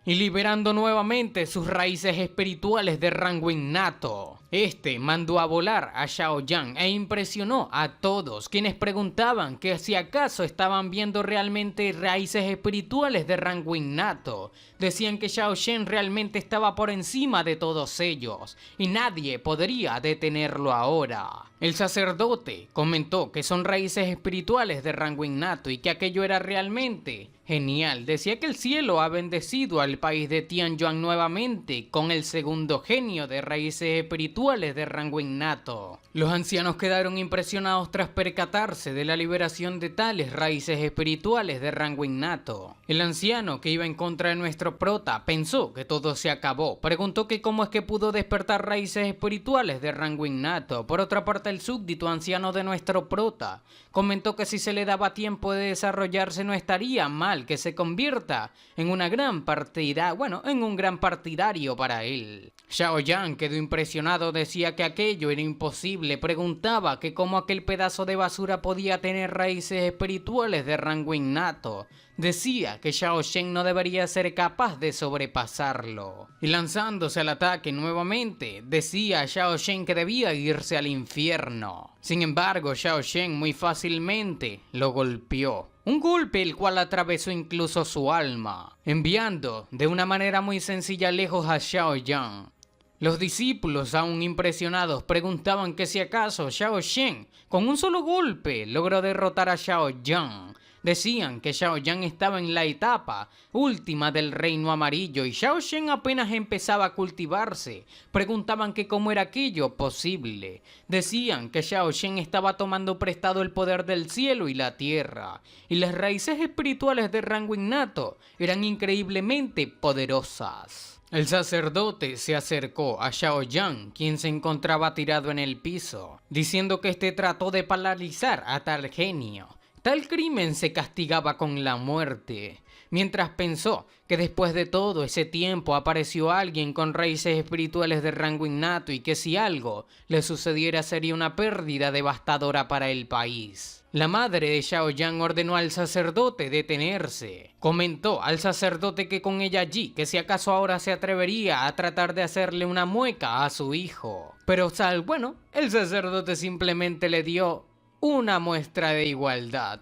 Y liberando nuevamente sus raíces espirituales de rango innato, este mandó a volar a Xiao Yan e impresionó a todos quienes preguntaban que si acaso estaban viendo realmente raíces espirituales de rango innato. Decían que Xiao Shen realmente estaba por encima de todos ellos y nadie podría detenerlo ahora. El sacerdote comentó que son raíces espirituales de rango innato y que aquello era realmente genial. Decía que el cielo ha bendecido al país de Tianyuan nuevamente con el segundo genio de raíces espirituales de rango innato. Los ancianos quedaron impresionados tras percatarse de la liberación de tales raíces espirituales de rango innato. El anciano que iba en contra de nuestro prota pensó que todo se acabó. Preguntó que cómo es que pudo despertar raíces espirituales de rango innato. Por otra parte, el súbdito anciano de nuestro prota comentó que si se le daba tiempo de desarrollarse no estaría mal que se convierta en un gran partidario para él. Xiao Yan quedó impresionado, decía que aquello era imposible, preguntaba que cómo aquel pedazo de basura podía tener raíces espirituales de rango innato. Decía que Xiao Shen no debería ser capaz de sobrepasarlo. Y lanzándose al ataque nuevamente, decía a Xiao Shen que debía irse al infierno. Sin embargo, Xiao Shen muy fácilmente lo golpeó. Un golpe el cual atravesó incluso su alma, enviando de una manera muy sencilla lejos a Xiao Yan. Los discípulos, aún impresionados, preguntaban que si acaso Xiao Shen, con un solo golpe, logró derrotar a Xiao Yan. Decían que Xiao Yan estaba en la etapa última del reino amarillo y Xiao Shen apenas empezaba a cultivarse. Preguntaban que cómo era aquello posible. Decían que Xiao Shen estaba tomando prestado el poder del cielo y la tierra, y las raíces espirituales de rango innato eran increíblemente poderosas. El sacerdote se acercó a Xiao Yan, quien se encontraba tirado en el piso, diciendo que este trató de paralizar a tal genio. Tal crimen se castigaba con la muerte, mientras pensó que después de todo ese tiempo apareció alguien con raíces espirituales de rango innato y que si algo le sucediera sería una pérdida devastadora para el país. La madre de Xiao Yan ordenó al sacerdote detenerse. Comentó al sacerdote que con ella allí, que si acaso ahora se atrevería a tratar de hacerle una mueca a su hijo. Pero el sacerdote simplemente le dio una muestra de igualdad.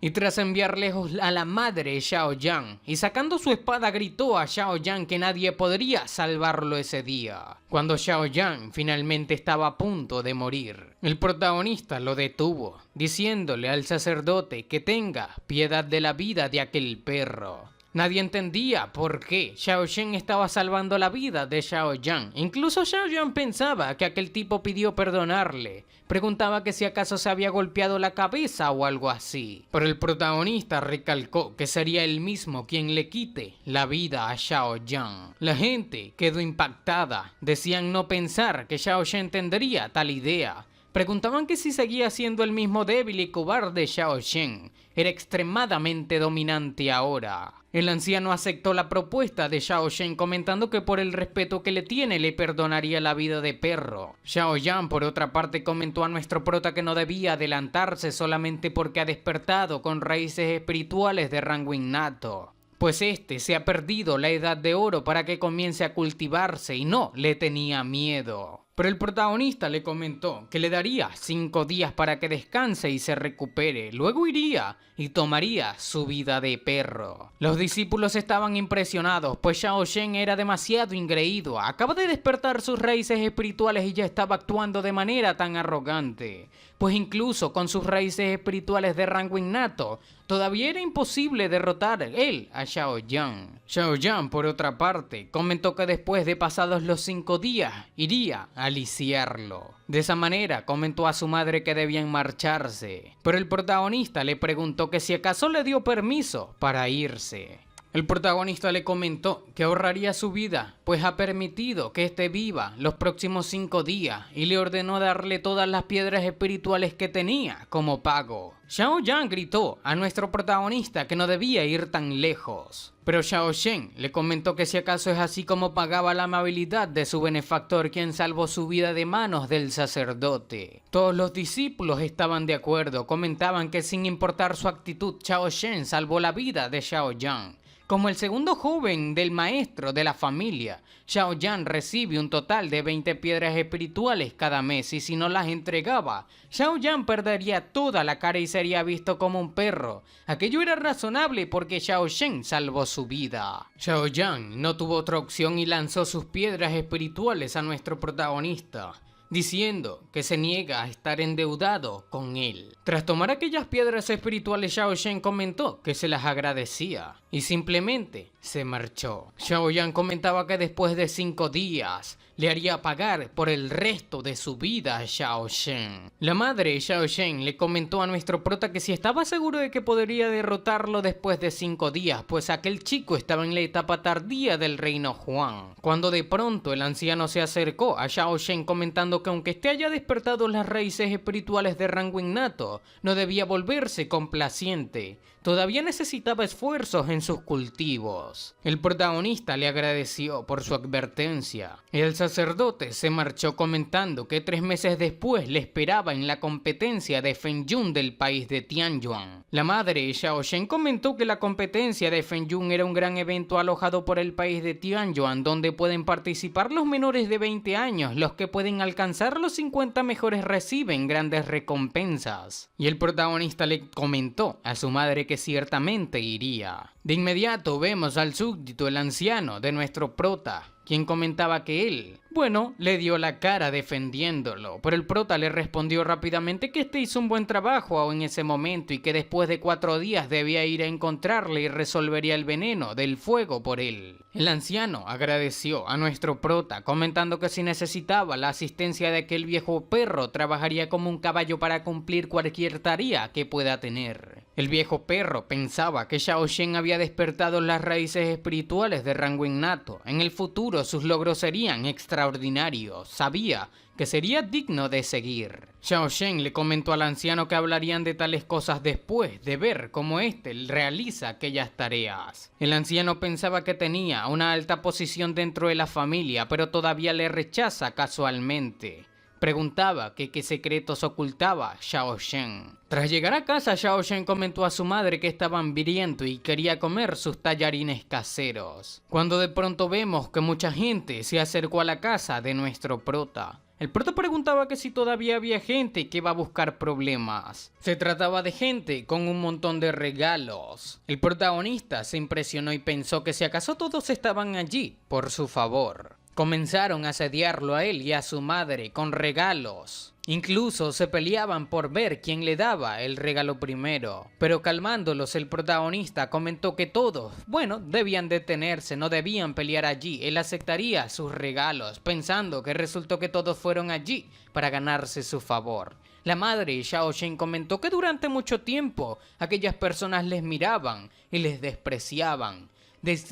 Y tras enviar lejos a la madre Xiao Yan y sacando su espada gritó a Xiao Yan que nadie podría salvarlo ese día. Cuando Xiao Yan finalmente estaba a punto de morir, el protagonista lo detuvo, diciéndole al sacerdote que tenga piedad de la vida de aquel perro. Nadie entendía por qué Xiao Shen estaba salvando la vida de Xiao Yan. Incluso Xiao Yan pensaba que aquel tipo pidió perdonarle. Preguntaba que si acaso se había golpeado la cabeza o algo así. Pero el protagonista recalcó que sería él mismo quien le quite la vida a Xiao Yan. La gente quedó impactada. Decían no pensar que Xiao Shen tendría tal idea. Preguntaban que si seguía siendo el mismo débil y cobarde Xiao Shen. Era extremadamente dominante ahora. El anciano aceptó la propuesta de Xiao Shen comentando que por el respeto que le tiene le perdonaría la vida de perro. Xiao Yan por otra parte comentó a nuestro prota que no debía adelantarse solamente porque ha despertado con raíces espirituales de rango innato. Pues este se ha perdido la edad de oro para que comience a cultivarse y no le tenía miedo. Pero el protagonista le comentó que le daría 5 días para que descanse y se recupere, luego iría y tomaría su vida de perro. Los discípulos estaban impresionados, pues Xiao Shen era demasiado ingreído, acaba de despertar sus raíces espirituales y ya estaba actuando de manera tan arrogante, pues incluso con sus raíces espirituales de rango innato, todavía era imposible derrotar él a Xiao Yan. Xiao Yan, por otra parte, comentó que después de pasados los 5 días, iría a aliciarlo. De esa manera, comentó a su madre que debían marcharse, pero el protagonista le preguntó que si acaso le dio permiso para irse. El protagonista le comentó que ahorraría su vida, pues ha permitido que éste viva los próximos 5 días y le ordenó darle todas las piedras espirituales que tenía como pago. Xiao Yan gritó a nuestro protagonista que no debía ir tan lejos, pero Xiao Shen le comentó que si acaso es así como pagaba la amabilidad de su benefactor quien salvó su vida de manos del sacerdote. Todos los discípulos estaban de acuerdo, comentaban que sin importar su actitud, Xiao Shen salvó la vida de Xiao Yan. Como el segundo joven del maestro de la familia, Xiao Yan recibe un total de 20 piedras espirituales cada mes y si no las entregaba, Xiao Yan perdería toda la cara y sería visto como un perro. Aquello era razonable porque Xiao Shen salvó su vida. Xiao Yan no tuvo otra opción y lanzó sus piedras espirituales a nuestro protagonista. diciendo que se niega a estar endeudado con él. Tras tomar aquellas piedras espirituales, Xiao Shen comentó que se las agradecía y simplemente se marchó. Xiao Yan comentaba que después de 5 días le haría pagar por el resto de su vida a Xiao Shen. La madre de Xiao Shen le comentó a nuestro prota que si estaba seguro de que podría derrotarlo después de 5 días, pues aquel chico estaba en la etapa tardía del reino Huang. Cuando de pronto el anciano se acercó a Xiao Shen comentando que aunque este haya despertado las raíces espirituales de rango innato, no debía volverse complaciente. Todavía necesitaba esfuerzos en sus cultivos. El protagonista le agradeció por su advertencia. El sacerdote se marchó comentando que 3 meses después le esperaba en la competencia de Fenyun del país de Tianyuan. La madre Xiao Shen comentó que la competencia de Fenyun era un gran evento alojado por el país de Tianyuan donde pueden participar los menores de 20 años, los que pueden alcanzar los 50 mejores reciben grandes recompensas. Y el protagonista le comentó a su madre que ciertamente iría. De inmediato vemos al súbdito, el anciano de nuestro prota, quien comentaba que él, bueno, le dio la cara defendiéndolo, pero el prota le respondió rápidamente que este hizo un buen trabajo aún en ese momento y que después de 4 días debía ir a encontrarle y resolvería el veneno del fuego por él. El anciano agradeció a nuestro prota, comentando que si necesitaba la asistencia de aquel viejo perro, trabajaría como un caballo para cumplir cualquier tarea que pueda tener. El viejo perro pensaba que Xiao Shen había despertado las raíces espirituales de rango innato. En el futuro sus logros serían extraordinarios. Sabía que sería digno de seguir. Xiao Shen le comentó al anciano que hablarían de tales cosas después de ver cómo éste realiza aquellas tareas. El anciano pensaba que tenía una alta posición dentro de la familia, pero todavía le rechaza casualmente. Preguntaba que qué secretos ocultaba Xiao Shen. Tras llegar a casa, Xiao Shen comentó a su madre que estaba hambriento y quería comer sus tallarines caseros. Cuando de pronto vemos que mucha gente se acercó a la casa de nuestro prota. El prota preguntaba que si todavía había gente que iba a buscar problemas. Se trataba de gente con un montón de regalos. El protagonista se impresionó y pensó que si acaso todos estaban allí por su favor. Comenzaron a asediarlo a él y a su madre con regalos. Incluso se peleaban por ver quién le daba el regalo primero. Pero calmándolos, el protagonista comentó que todos, bueno, debían detenerse, no debían pelear allí. Él aceptaría sus regalos, pensando que resultó que todos fueron allí para ganarse su favor. La madre Xiao Shen comentó que durante mucho tiempo aquellas personas les miraban y les despreciaban.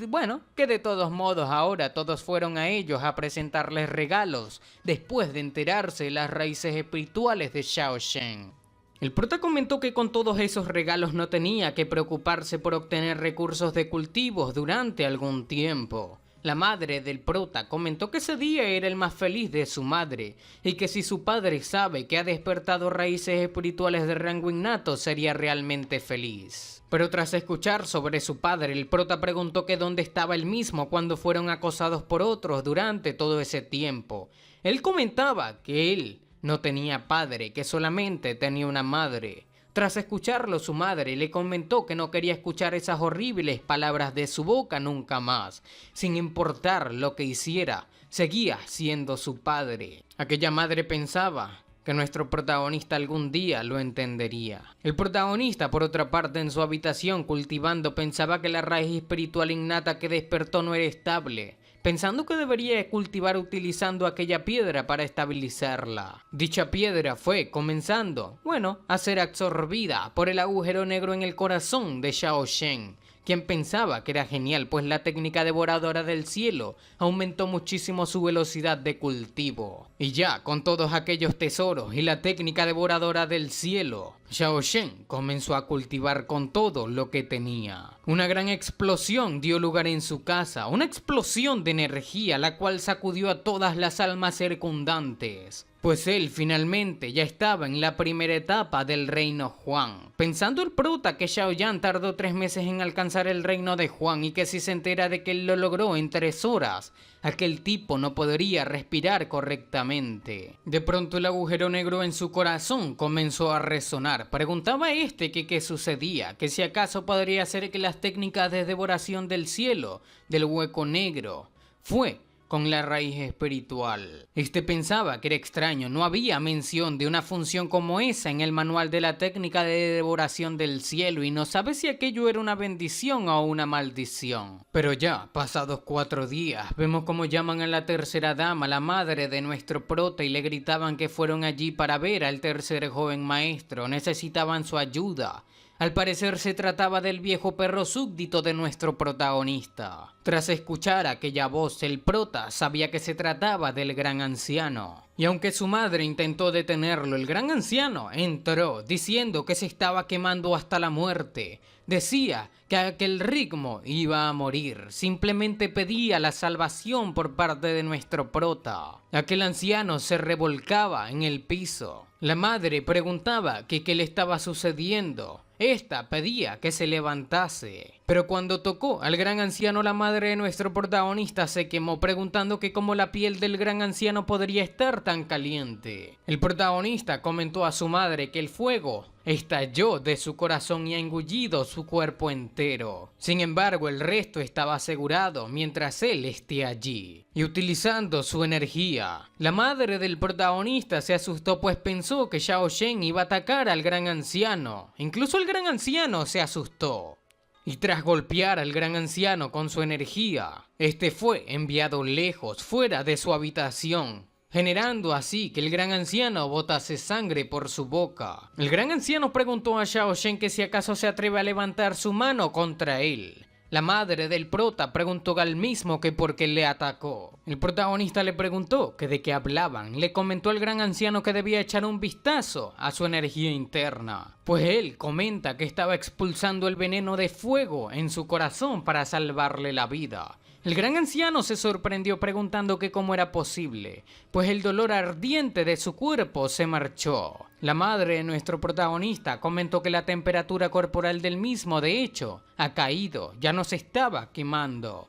Bueno, que de todos modos ahora todos fueron a ellos a presentarles regalos después de enterarse de las raíces espirituales de Xiao Shen. El prota comentó que con todos esos regalos no tenía que preocuparse por obtener recursos de cultivos durante algún tiempo. La madre del prota comentó que ese día era el más feliz de su madre y que si su padre sabe que ha despertado raíces espirituales de rango innato sería realmente feliz. Pero tras escuchar sobre su padre, el prota preguntó que dónde estaba él mismo cuando fueron acosados por otros durante todo ese tiempo. Él comentaba que él no tenía padre, que solamente tenía una madre. Tras escucharlo, su madre le comentó que no quería escuchar esas horribles palabras de su boca nunca más. Sin importar lo que hiciera, seguía siendo su padre. Aquella madre pensaba que nuestro protagonista algún día lo entendería. El protagonista, por otra parte, en su habitación cultivando, pensaba que la raíz espiritual innata que despertó no era estable, pensando que debería cultivar utilizando aquella piedra para estabilizarla. Dicha piedra fue comenzando, a ser absorbida por el agujero negro en el corazón de Xiao Shen, quien pensaba que era genial, pues la técnica devoradora del cielo aumentó muchísimo su velocidad de cultivo. Y ya con todos aquellos tesoros y la técnica devoradora del cielo, Xiao Shen comenzó a cultivar con todo lo que tenía. Una gran explosión dio lugar en su casa, una explosión de energía la cual sacudió a todas las almas circundantes. Pues él finalmente ya estaba en la primera etapa del reino Huang. Pensando el prota que Xiao Yan tardó 3 meses en alcanzar el reino de Huang y que si se entera de que él lo logró en 3 horas, aquel tipo no podría respirar correctamente. De pronto el agujero negro en su corazón comenzó a resonar. Preguntaba a este que qué sucedía, que si acaso podría ser que las técnicas de devoración del cielo, del hueco negro, fue con la raíz espiritual. Este pensaba que era extraño, no había mención de una función como esa en el manual de la técnica de devoración del cielo y no sabe si aquello era una bendición o una maldición. Pero ya, pasados 4 días, vemos cómo llaman a la tercera dama, la madre de nuestro prota, y le gritaban que fueron allí para ver al tercer joven maestro, necesitaban su ayuda. Al parecer se trataba del viejo perro súbdito de nuestro protagonista. Tras escuchar aquella voz, el prota sabía que se trataba del gran anciano. Y aunque su madre intentó detenerlo, el gran anciano entró diciendo que se estaba quemando hasta la muerte. Decía que a aquel ritmo iba a morir. Simplemente pedía la salvación por parte de nuestro prota. Aquel anciano se revolcaba en el piso. La madre preguntaba que qué le estaba sucediendo. Esta pedía que se levantase. Pero cuando tocó al gran anciano, la madre de nuestro protagonista se quemó, preguntando que cómo la piel del gran anciano podría estar tan caliente. El protagonista comentó a su madre que el fuego estalló de su corazón y ha engullido su cuerpo entero. Sin embargo, el resto estaba asegurado mientras él esté allí. Y utilizando su energía, la madre del protagonista se asustó, pues pensó que Xiao Shen iba a atacar al gran anciano. Incluso el gran anciano se asustó. Y tras golpear al gran anciano con su energía, este fue enviado lejos, fuera de su habitación, generando así que el gran anciano botase sangre por su boca. El gran anciano preguntó a Xiao Shen que si acaso se atreve a levantar su mano contra él. La madre del prota preguntó al mismo que por qué le atacó. El protagonista le preguntó que de qué hablaban. Le comentó al gran anciano que debía echar un vistazo a su energía interna, pues él comenta que estaba expulsando el veneno de fuego en su corazón para salvarle la vida. El gran anciano se sorprendió preguntando que cómo era posible, pues el dolor ardiente de su cuerpo se marchó. La madre de nuestro protagonista comentó que la temperatura corporal del mismo, de hecho, ha caído, ya no se estaba quemando.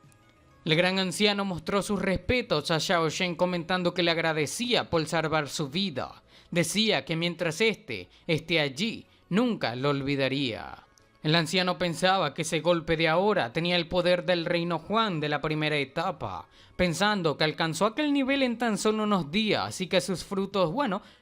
El gran anciano mostró sus respetos a Xiao Shen comentando que le agradecía por salvar su vida. Decía que mientras esté allí, nunca lo olvidaría. El anciano pensaba que ese golpe de ahora tenía el poder del reino Huang de la primera etapa, pensando que alcanzó aquel nivel en tan solo unos días y que sus frutos,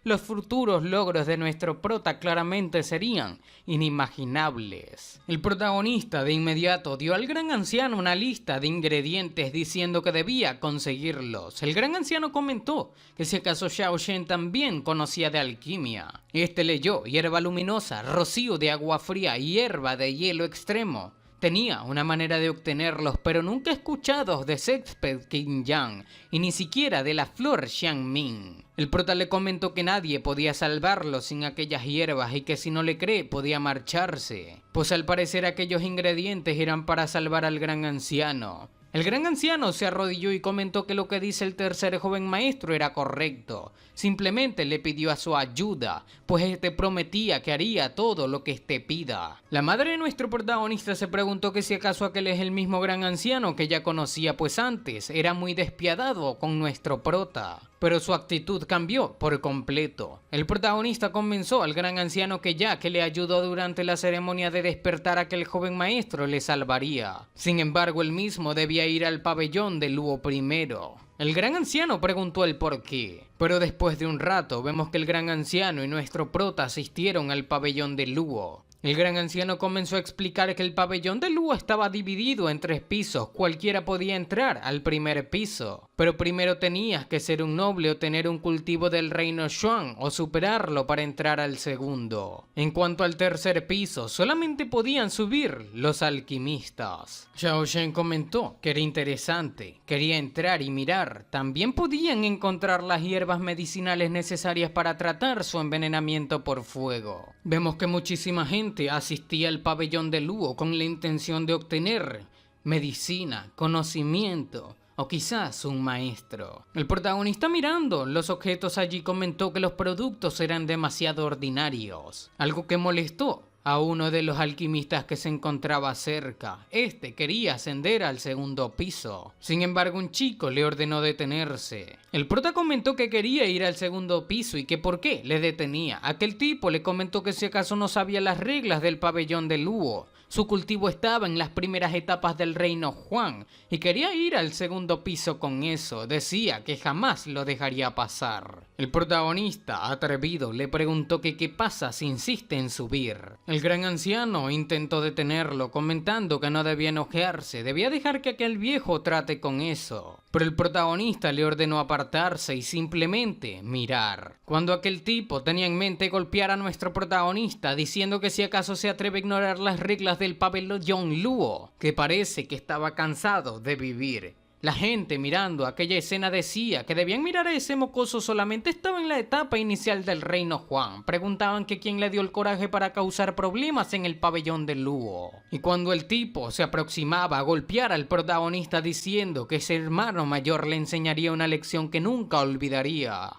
los futuros logros de nuestro prota claramente serían inimaginables. El protagonista de inmediato dio al gran anciano una lista de ingredientes diciendo que debía conseguirlos. El gran anciano comentó que si acaso Xiao Shen también conocía de alquimia. Este leyó hierba luminosa, rocío de agua fría y hierba de hielo extremo. Tenía una manera de obtenerlos, pero nunca escuchados de césped Qingyang y ni siquiera de la flor Xiangming. El prota le comentó que nadie podía salvarlo sin aquellas hierbas y que si no le cree podía marcharse, pues al parecer aquellos ingredientes eran para salvar al gran anciano. El gran anciano se arrodilló y comentó que lo que dice el tercer joven maestro era correcto. Simplemente le pidió a su ayuda, pues este prometía que haría todo lo que este pida. La madre de nuestro protagonista se preguntó que si acaso aquel es el mismo gran anciano que ya conocía, pues antes era muy despiadado con nuestro prota. Pero su actitud cambió por completo. El protagonista convenció al gran anciano que ya que le ayudó durante la ceremonia de despertar a aquel joven maestro le salvaría. Sin embargo, él mismo debía ir al pabellón de Luo primero. El gran anciano preguntó el por qué, pero después de un rato vemos que el gran anciano y nuestro prota asistieron al pabellón de Luo. El gran anciano comenzó a explicar que el pabellón de Luo estaba dividido en 3 pisos, cualquiera podía entrar al primer piso, pero primero tenías que ser un noble o tener un cultivo del reino Xuan o superarlo para entrar al segundo. En cuanto al tercer piso, solamente podían subir los alquimistas. Xiao Shen comentó que era interesante, quería entrar y mirar, también podían encontrar las hierbas medicinales necesarias para tratar su envenenamiento por fuego. Vemos que muchísima gente asistía al pabellón de Luo con la intención de obtener medicina, conocimiento o quizás un maestro. El protagonista, mirando los objetos allí, comentó que los productos eran demasiado ordinarios, algo que molestó a uno de los alquimistas que se encontraba cerca. Este quería ascender al segundo piso. Sin embargo, un chico le ordenó detenerse. El prota comentó que quería ir al segundo piso y que por qué le detenía. Aquel tipo le comentó que si acaso no sabía las reglas del pabellón de Luo. Su cultivo estaba en las primeras etapas del reino Huang y quería ir al segundo piso con eso. Decía que jamás lo dejaría pasar. El protagonista, atrevido, le preguntó que qué pasa si insiste en subir. El gran anciano intentó detenerlo, comentando que no debía enojarse, debía dejar que aquel viejo trate con eso. Pero el protagonista le ordenó apartarse y simplemente mirar. Cuando aquel tipo tenía en mente golpear a nuestro protagonista, diciendo que si acaso se atreve a ignorar las reglas del pabellón Luo, que parece que estaba cansado de vivir. La gente mirando aquella escena decía que debían mirar a ese mocoso, solamente estaba en la etapa inicial del reino Huang. Preguntaban que quién le dio el coraje para causar problemas en el pabellón de Luo. Y cuando el tipo se aproximaba a golpear al protagonista diciendo que ese hermano mayor le enseñaría una lección que nunca olvidaría.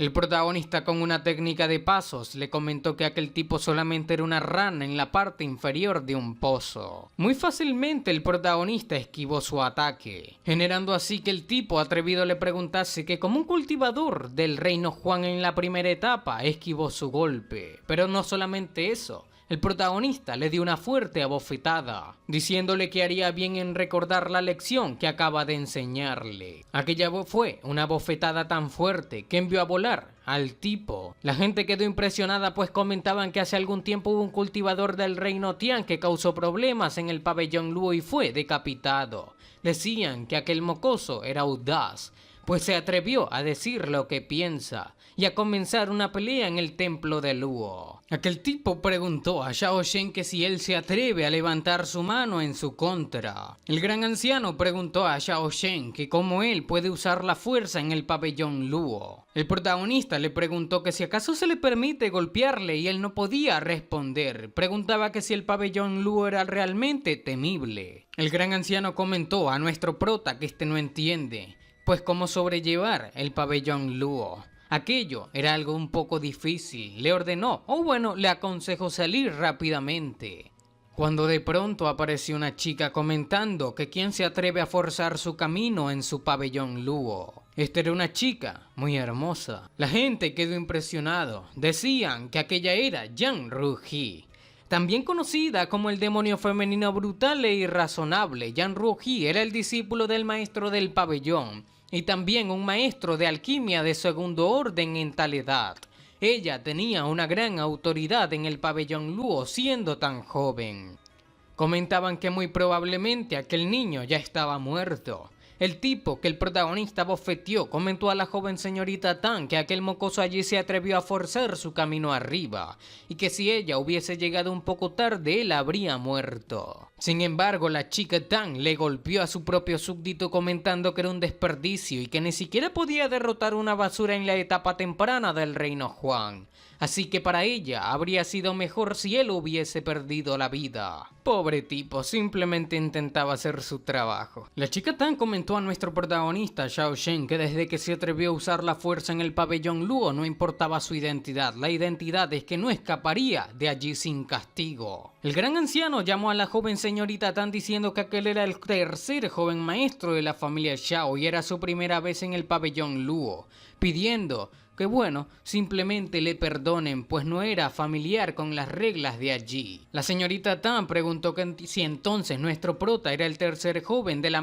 El protagonista, con una técnica de pasos, le comentó que aquel tipo solamente era una rana en la parte inferior de un pozo. Muy fácilmente el protagonista esquivó su ataque, generando así que el tipo atrevido le preguntase que como un cultivador del reino Huang en la primera etapa esquivó su golpe. Pero no solamente eso. El protagonista le dio una fuerte abofetada, diciéndole que haría bien en recordar la lección que acaba de enseñarle. Aquella fue una bofetada tan fuerte que envió a volar al tipo. La gente quedó impresionada, pues comentaban que hace algún tiempo hubo un cultivador del reino Tian que causó problemas en el pabellón Luo y fue decapitado. Decían que aquel mocoso era audaz, pues se atrevió a decir lo que piensa y a comenzar una pelea en el templo de Luo. Aquel tipo preguntó a Xiao Shen que si él se atreve a levantar su mano en su contra. El gran anciano preguntó a Xiao Shen que cómo él puede usar la fuerza en el pabellón Luo. El protagonista le preguntó que si acaso se le permite golpearle y él no podía responder. Preguntaba que si el pabellón Luo era realmente temible. El gran anciano comentó a nuestro prota que este no entiende, pues cómo sobrellevar el pabellón Luo. Aquello era algo un poco difícil. Le ordenó, o bueno, le aconsejó salir rápidamente. Cuando de pronto apareció una chica comentando que quién se atreve a forzar su camino en su pabellón Luo. Esta era una chica muy hermosa. La gente quedó impresionado. Decían que aquella era Yan Ruji, también conocida como el demonio femenino brutal e irrazonable. Yan Ruji era el discípulo del maestro del pabellón y también un maestro de alquimia de segundo orden en tal edad. Ella tenía una gran autoridad en el pabellón Luo siendo tan joven. Comentaban que muy probablemente aquel niño ya estaba muerto. El tipo que el protagonista bofeteó comentó a la joven señorita Tan que aquel mocoso allí se atrevió a forzar su camino arriba y que si ella hubiese llegado un poco tarde él habría muerto. Sin embargo, la chica Tan le golpeó a su propio súbdito comentando que era un desperdicio y que ni siquiera podía derrotar una basura en la etapa temprana del reino Huang. Así que para ella habría sido mejor si él hubiese perdido la vida. Pobre tipo, simplemente intentaba hacer su trabajo. La chica Tan comentó a nuestro protagonista Xiao Shen que desde que se atrevió a usar la fuerza en el pabellón Luo no importaba su identidad. La identidad es que no escaparía de allí sin castigo. El gran anciano llamó a la joven señorita Tan diciendo que aquel era el tercer joven maestro de la familia Xiao y era su primera vez en el pabellón Luo, pidiendo que bueno, simplemente le perdonen, pues no era familiar con las reglas de allí. La señorita Tan preguntó que si entonces nuestro prota era el tercer joven de la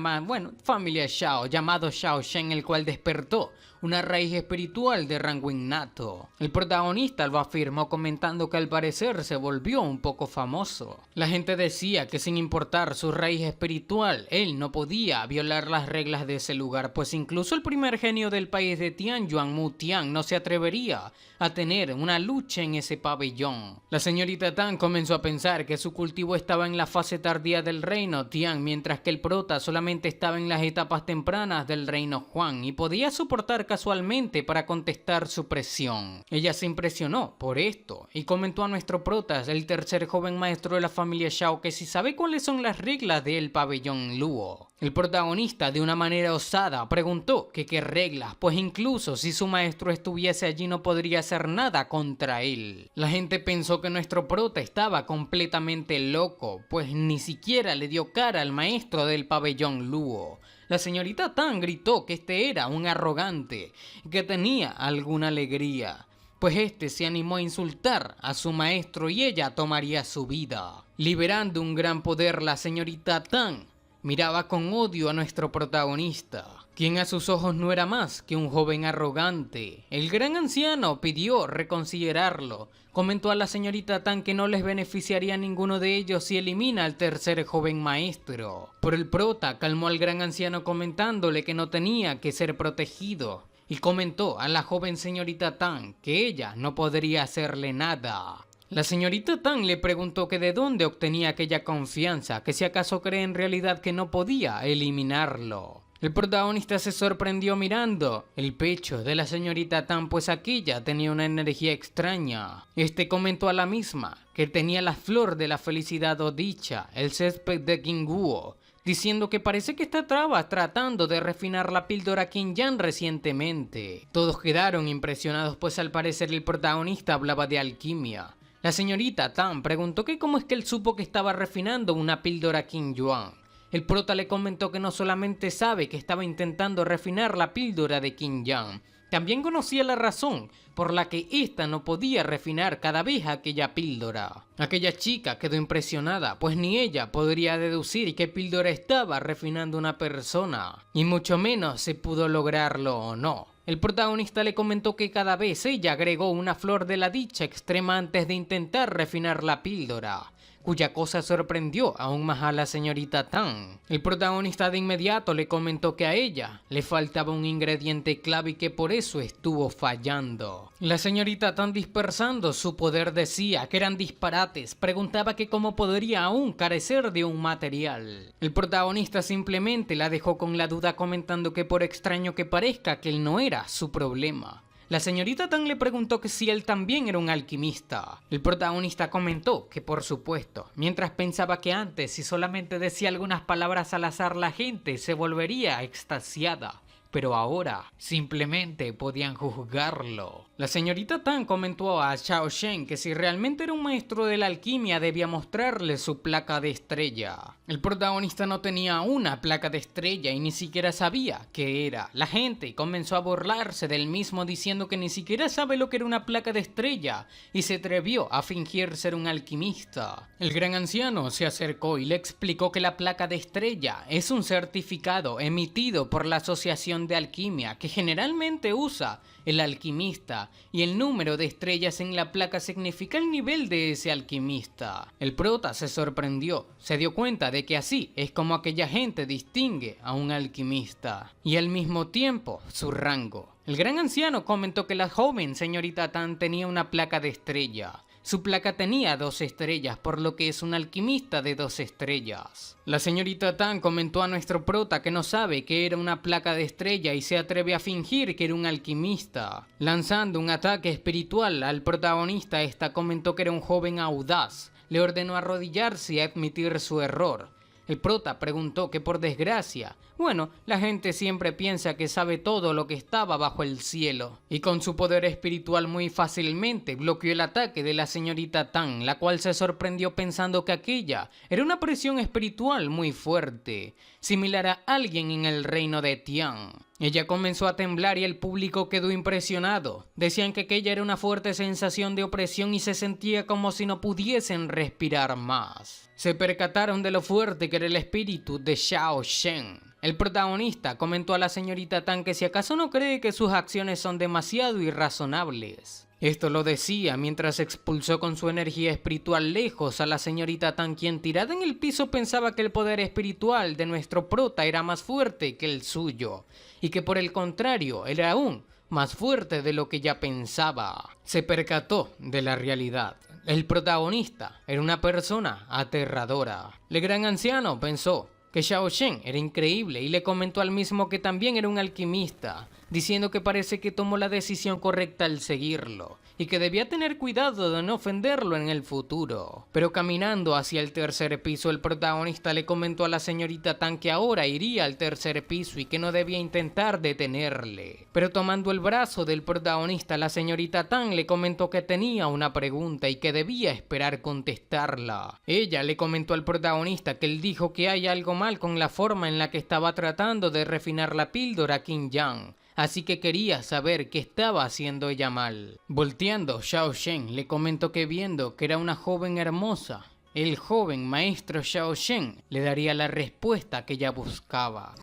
familia Xiao, llamado Xiao Shen, el cual despertó una raíz espiritual de rango innato. El protagonista lo afirmó comentando que al parecer se volvió un poco famoso. La gente decía que sin importar su raíz espiritual, él no podía violar las reglas de ese lugar, pues incluso el primer genio del país de Tian, Yuan Mu Tian, no se atrevería a tener una lucha en ese pabellón. La señorita Tan comenzó a pensar que su cultivo estaba en la fase tardía del reino Tian, mientras que el prota solamente estaba en las etapas tempranas del reino Huang y podía soportar casualmente para contestar su presión. Ella se impresionó por esto y comentó a nuestro prota, el tercer joven maestro de la familia Xiao, que si sabe cuáles son las reglas del pabellón Luo. El protagonista, de una manera osada, preguntó que qué reglas, pues incluso si su maestro estuviese allí no podría hacer nada contra él. La gente pensó que nuestro prota estaba completamente loco, pues ni siquiera le dio cara al maestro del pabellón Luo. La señorita Tan gritó que este era un arrogante y que tenía alguna alegría, pues este se animó a insultar a su maestro y ella tomaría su vida. Liberando un gran poder, la señorita Tan miraba con odio a nuestro protagonista, quien a sus ojos no era más que un joven arrogante. El gran anciano pidió reconsiderarlo. Comentó a la señorita Tan que no les beneficiaría a ninguno de ellos si elimina al tercer joven maestro. Pero el prota calmó al gran anciano comentándole que no tenía que ser protegido. Y comentó a la joven señorita Tan que ella no podría hacerle nada. La señorita Tan le preguntó que de dónde obtenía aquella confianza, que si acaso cree en realidad que no podía eliminarlo. El protagonista se sorprendió mirando el pecho de la señorita Tan, pues aquella tenía una energía extraña. Este comentó a la misma que tenía la flor de la felicidad o dicha, el césped de Kinguo, diciendo que parece que estaba tratando de refinar la píldora Qin-Yang recientemente. Todos quedaron impresionados, pues al parecer el protagonista hablaba de alquimia. La señorita Tan preguntó que cómo es que él supo que estaba refinando una píldora Qin-Yuan. El prota le comentó que no solamente sabe que estaba intentando refinar la píldora de Qin-Yang, también conocía la razón por la que ésta no podía refinar cada vez aquella píldora. Aquella chica quedó impresionada, pues ni ella podría deducir qué píldora estaba refinando una persona, y mucho menos si pudo lograrlo o no. El protagonista le comentó que cada vez ella agregó una flor de la dicha extrema antes de intentar refinar la píldora, cuya cosa sorprendió aún más a la señorita Tan. El protagonista de inmediato le comentó que a ella le faltaba un ingrediente clave y que por eso estuvo fallando. La señorita Tan, dispersando su poder, decía que eran disparates, preguntaba que cómo podría aún carecer de un material. El protagonista simplemente la dejó con la duda, comentando que por extraño que parezca, aquel no era su problema. La señorita Tan le preguntó que si él también era un alquimista. El protagonista comentó que por supuesto, mientras pensaba que antes si solamente decía algunas palabras al azar la gente se volvería extasiada, pero ahora simplemente podían juzgarlo. La señorita Tan comentó a Xiao Shen que si realmente era un maestro de la alquimia debía mostrarle su placa de estrella. El protagonista no tenía una placa de estrella y ni siquiera sabía qué era. La gente comenzó a burlarse del mismo diciendo que ni siquiera sabe lo que era una placa de estrella y se atrevió a fingir ser un alquimista. El gran anciano se acercó y le explicó que la placa de estrella es un certificado emitido por la Asociación de Alquimia que generalmente usa el alquimista, y el número de estrellas en la placa significa el nivel de ese alquimista. El prota se sorprendió, se dio cuenta de que así es como aquella gente distingue a un alquimista, y al mismo tiempo su rango. El gran anciano comentó que la joven señorita Tan tenía una placa de estrella. Su placa tenía 2 estrellas, por lo que es un alquimista de 2 estrellas. La señorita Tan comentó a nuestro prota que no sabe que era una placa de estrella y se atreve a fingir que era un alquimista. Lanzando un ataque espiritual al protagonista, esta comentó que era un joven audaz. Le ordenó arrodillarse y admitir su error. El prota preguntó que por desgracia, bueno, la gente siempre piensa que sabe todo lo que estaba bajo el cielo, y con su poder espiritual muy fácilmente bloqueó el ataque de la señorita Tan, la cual se sorprendió pensando que aquella era una presión espiritual muy fuerte, similar a alguien en el reino de Tian. Ella comenzó a temblar y el público quedó impresionado. Decían que aquella era una fuerte sensación de opresión y se sentía como si no pudiesen respirar más. Se percataron de lo fuerte que era el espíritu de Xiao Shen. El protagonista comentó a la señorita Tan que si acaso no cree que sus acciones son demasiado irrazonables. Esto lo decía mientras expulsó con su energía espiritual lejos a la señorita Tan, quien tirada en el piso pensaba que el poder espiritual de nuestro prota era más fuerte que el suyo, y que por el contrario era aún más fuerte de lo que ya pensaba. Se percató de la realidad. El protagonista era una persona aterradora. El gran anciano pensó que Xiao Shen era increíble y le comentó al mismo que también era un alquimista, diciendo que parece que tomó la decisión correcta al seguirlo y que debía tener cuidado de no ofenderlo en el futuro. Pero caminando hacia el tercer piso, el protagonista le comentó a la señorita Tan que ahora iría al tercer piso y que no debía intentar detenerle. Pero tomando el brazo del protagonista, la señorita Tan le comentó que tenía una pregunta y que debía esperar contestarla. Ella le comentó al protagonista que él dijo que hay algo mal con la forma en la que estaba tratando de refinar la píldora Qin Yang, así que quería saber qué estaba haciendo ella mal. Volteando, Xiao Shen le comentó que viendo que era una joven hermosa, el joven maestro Xiao Shen le daría la respuesta que ella buscaba.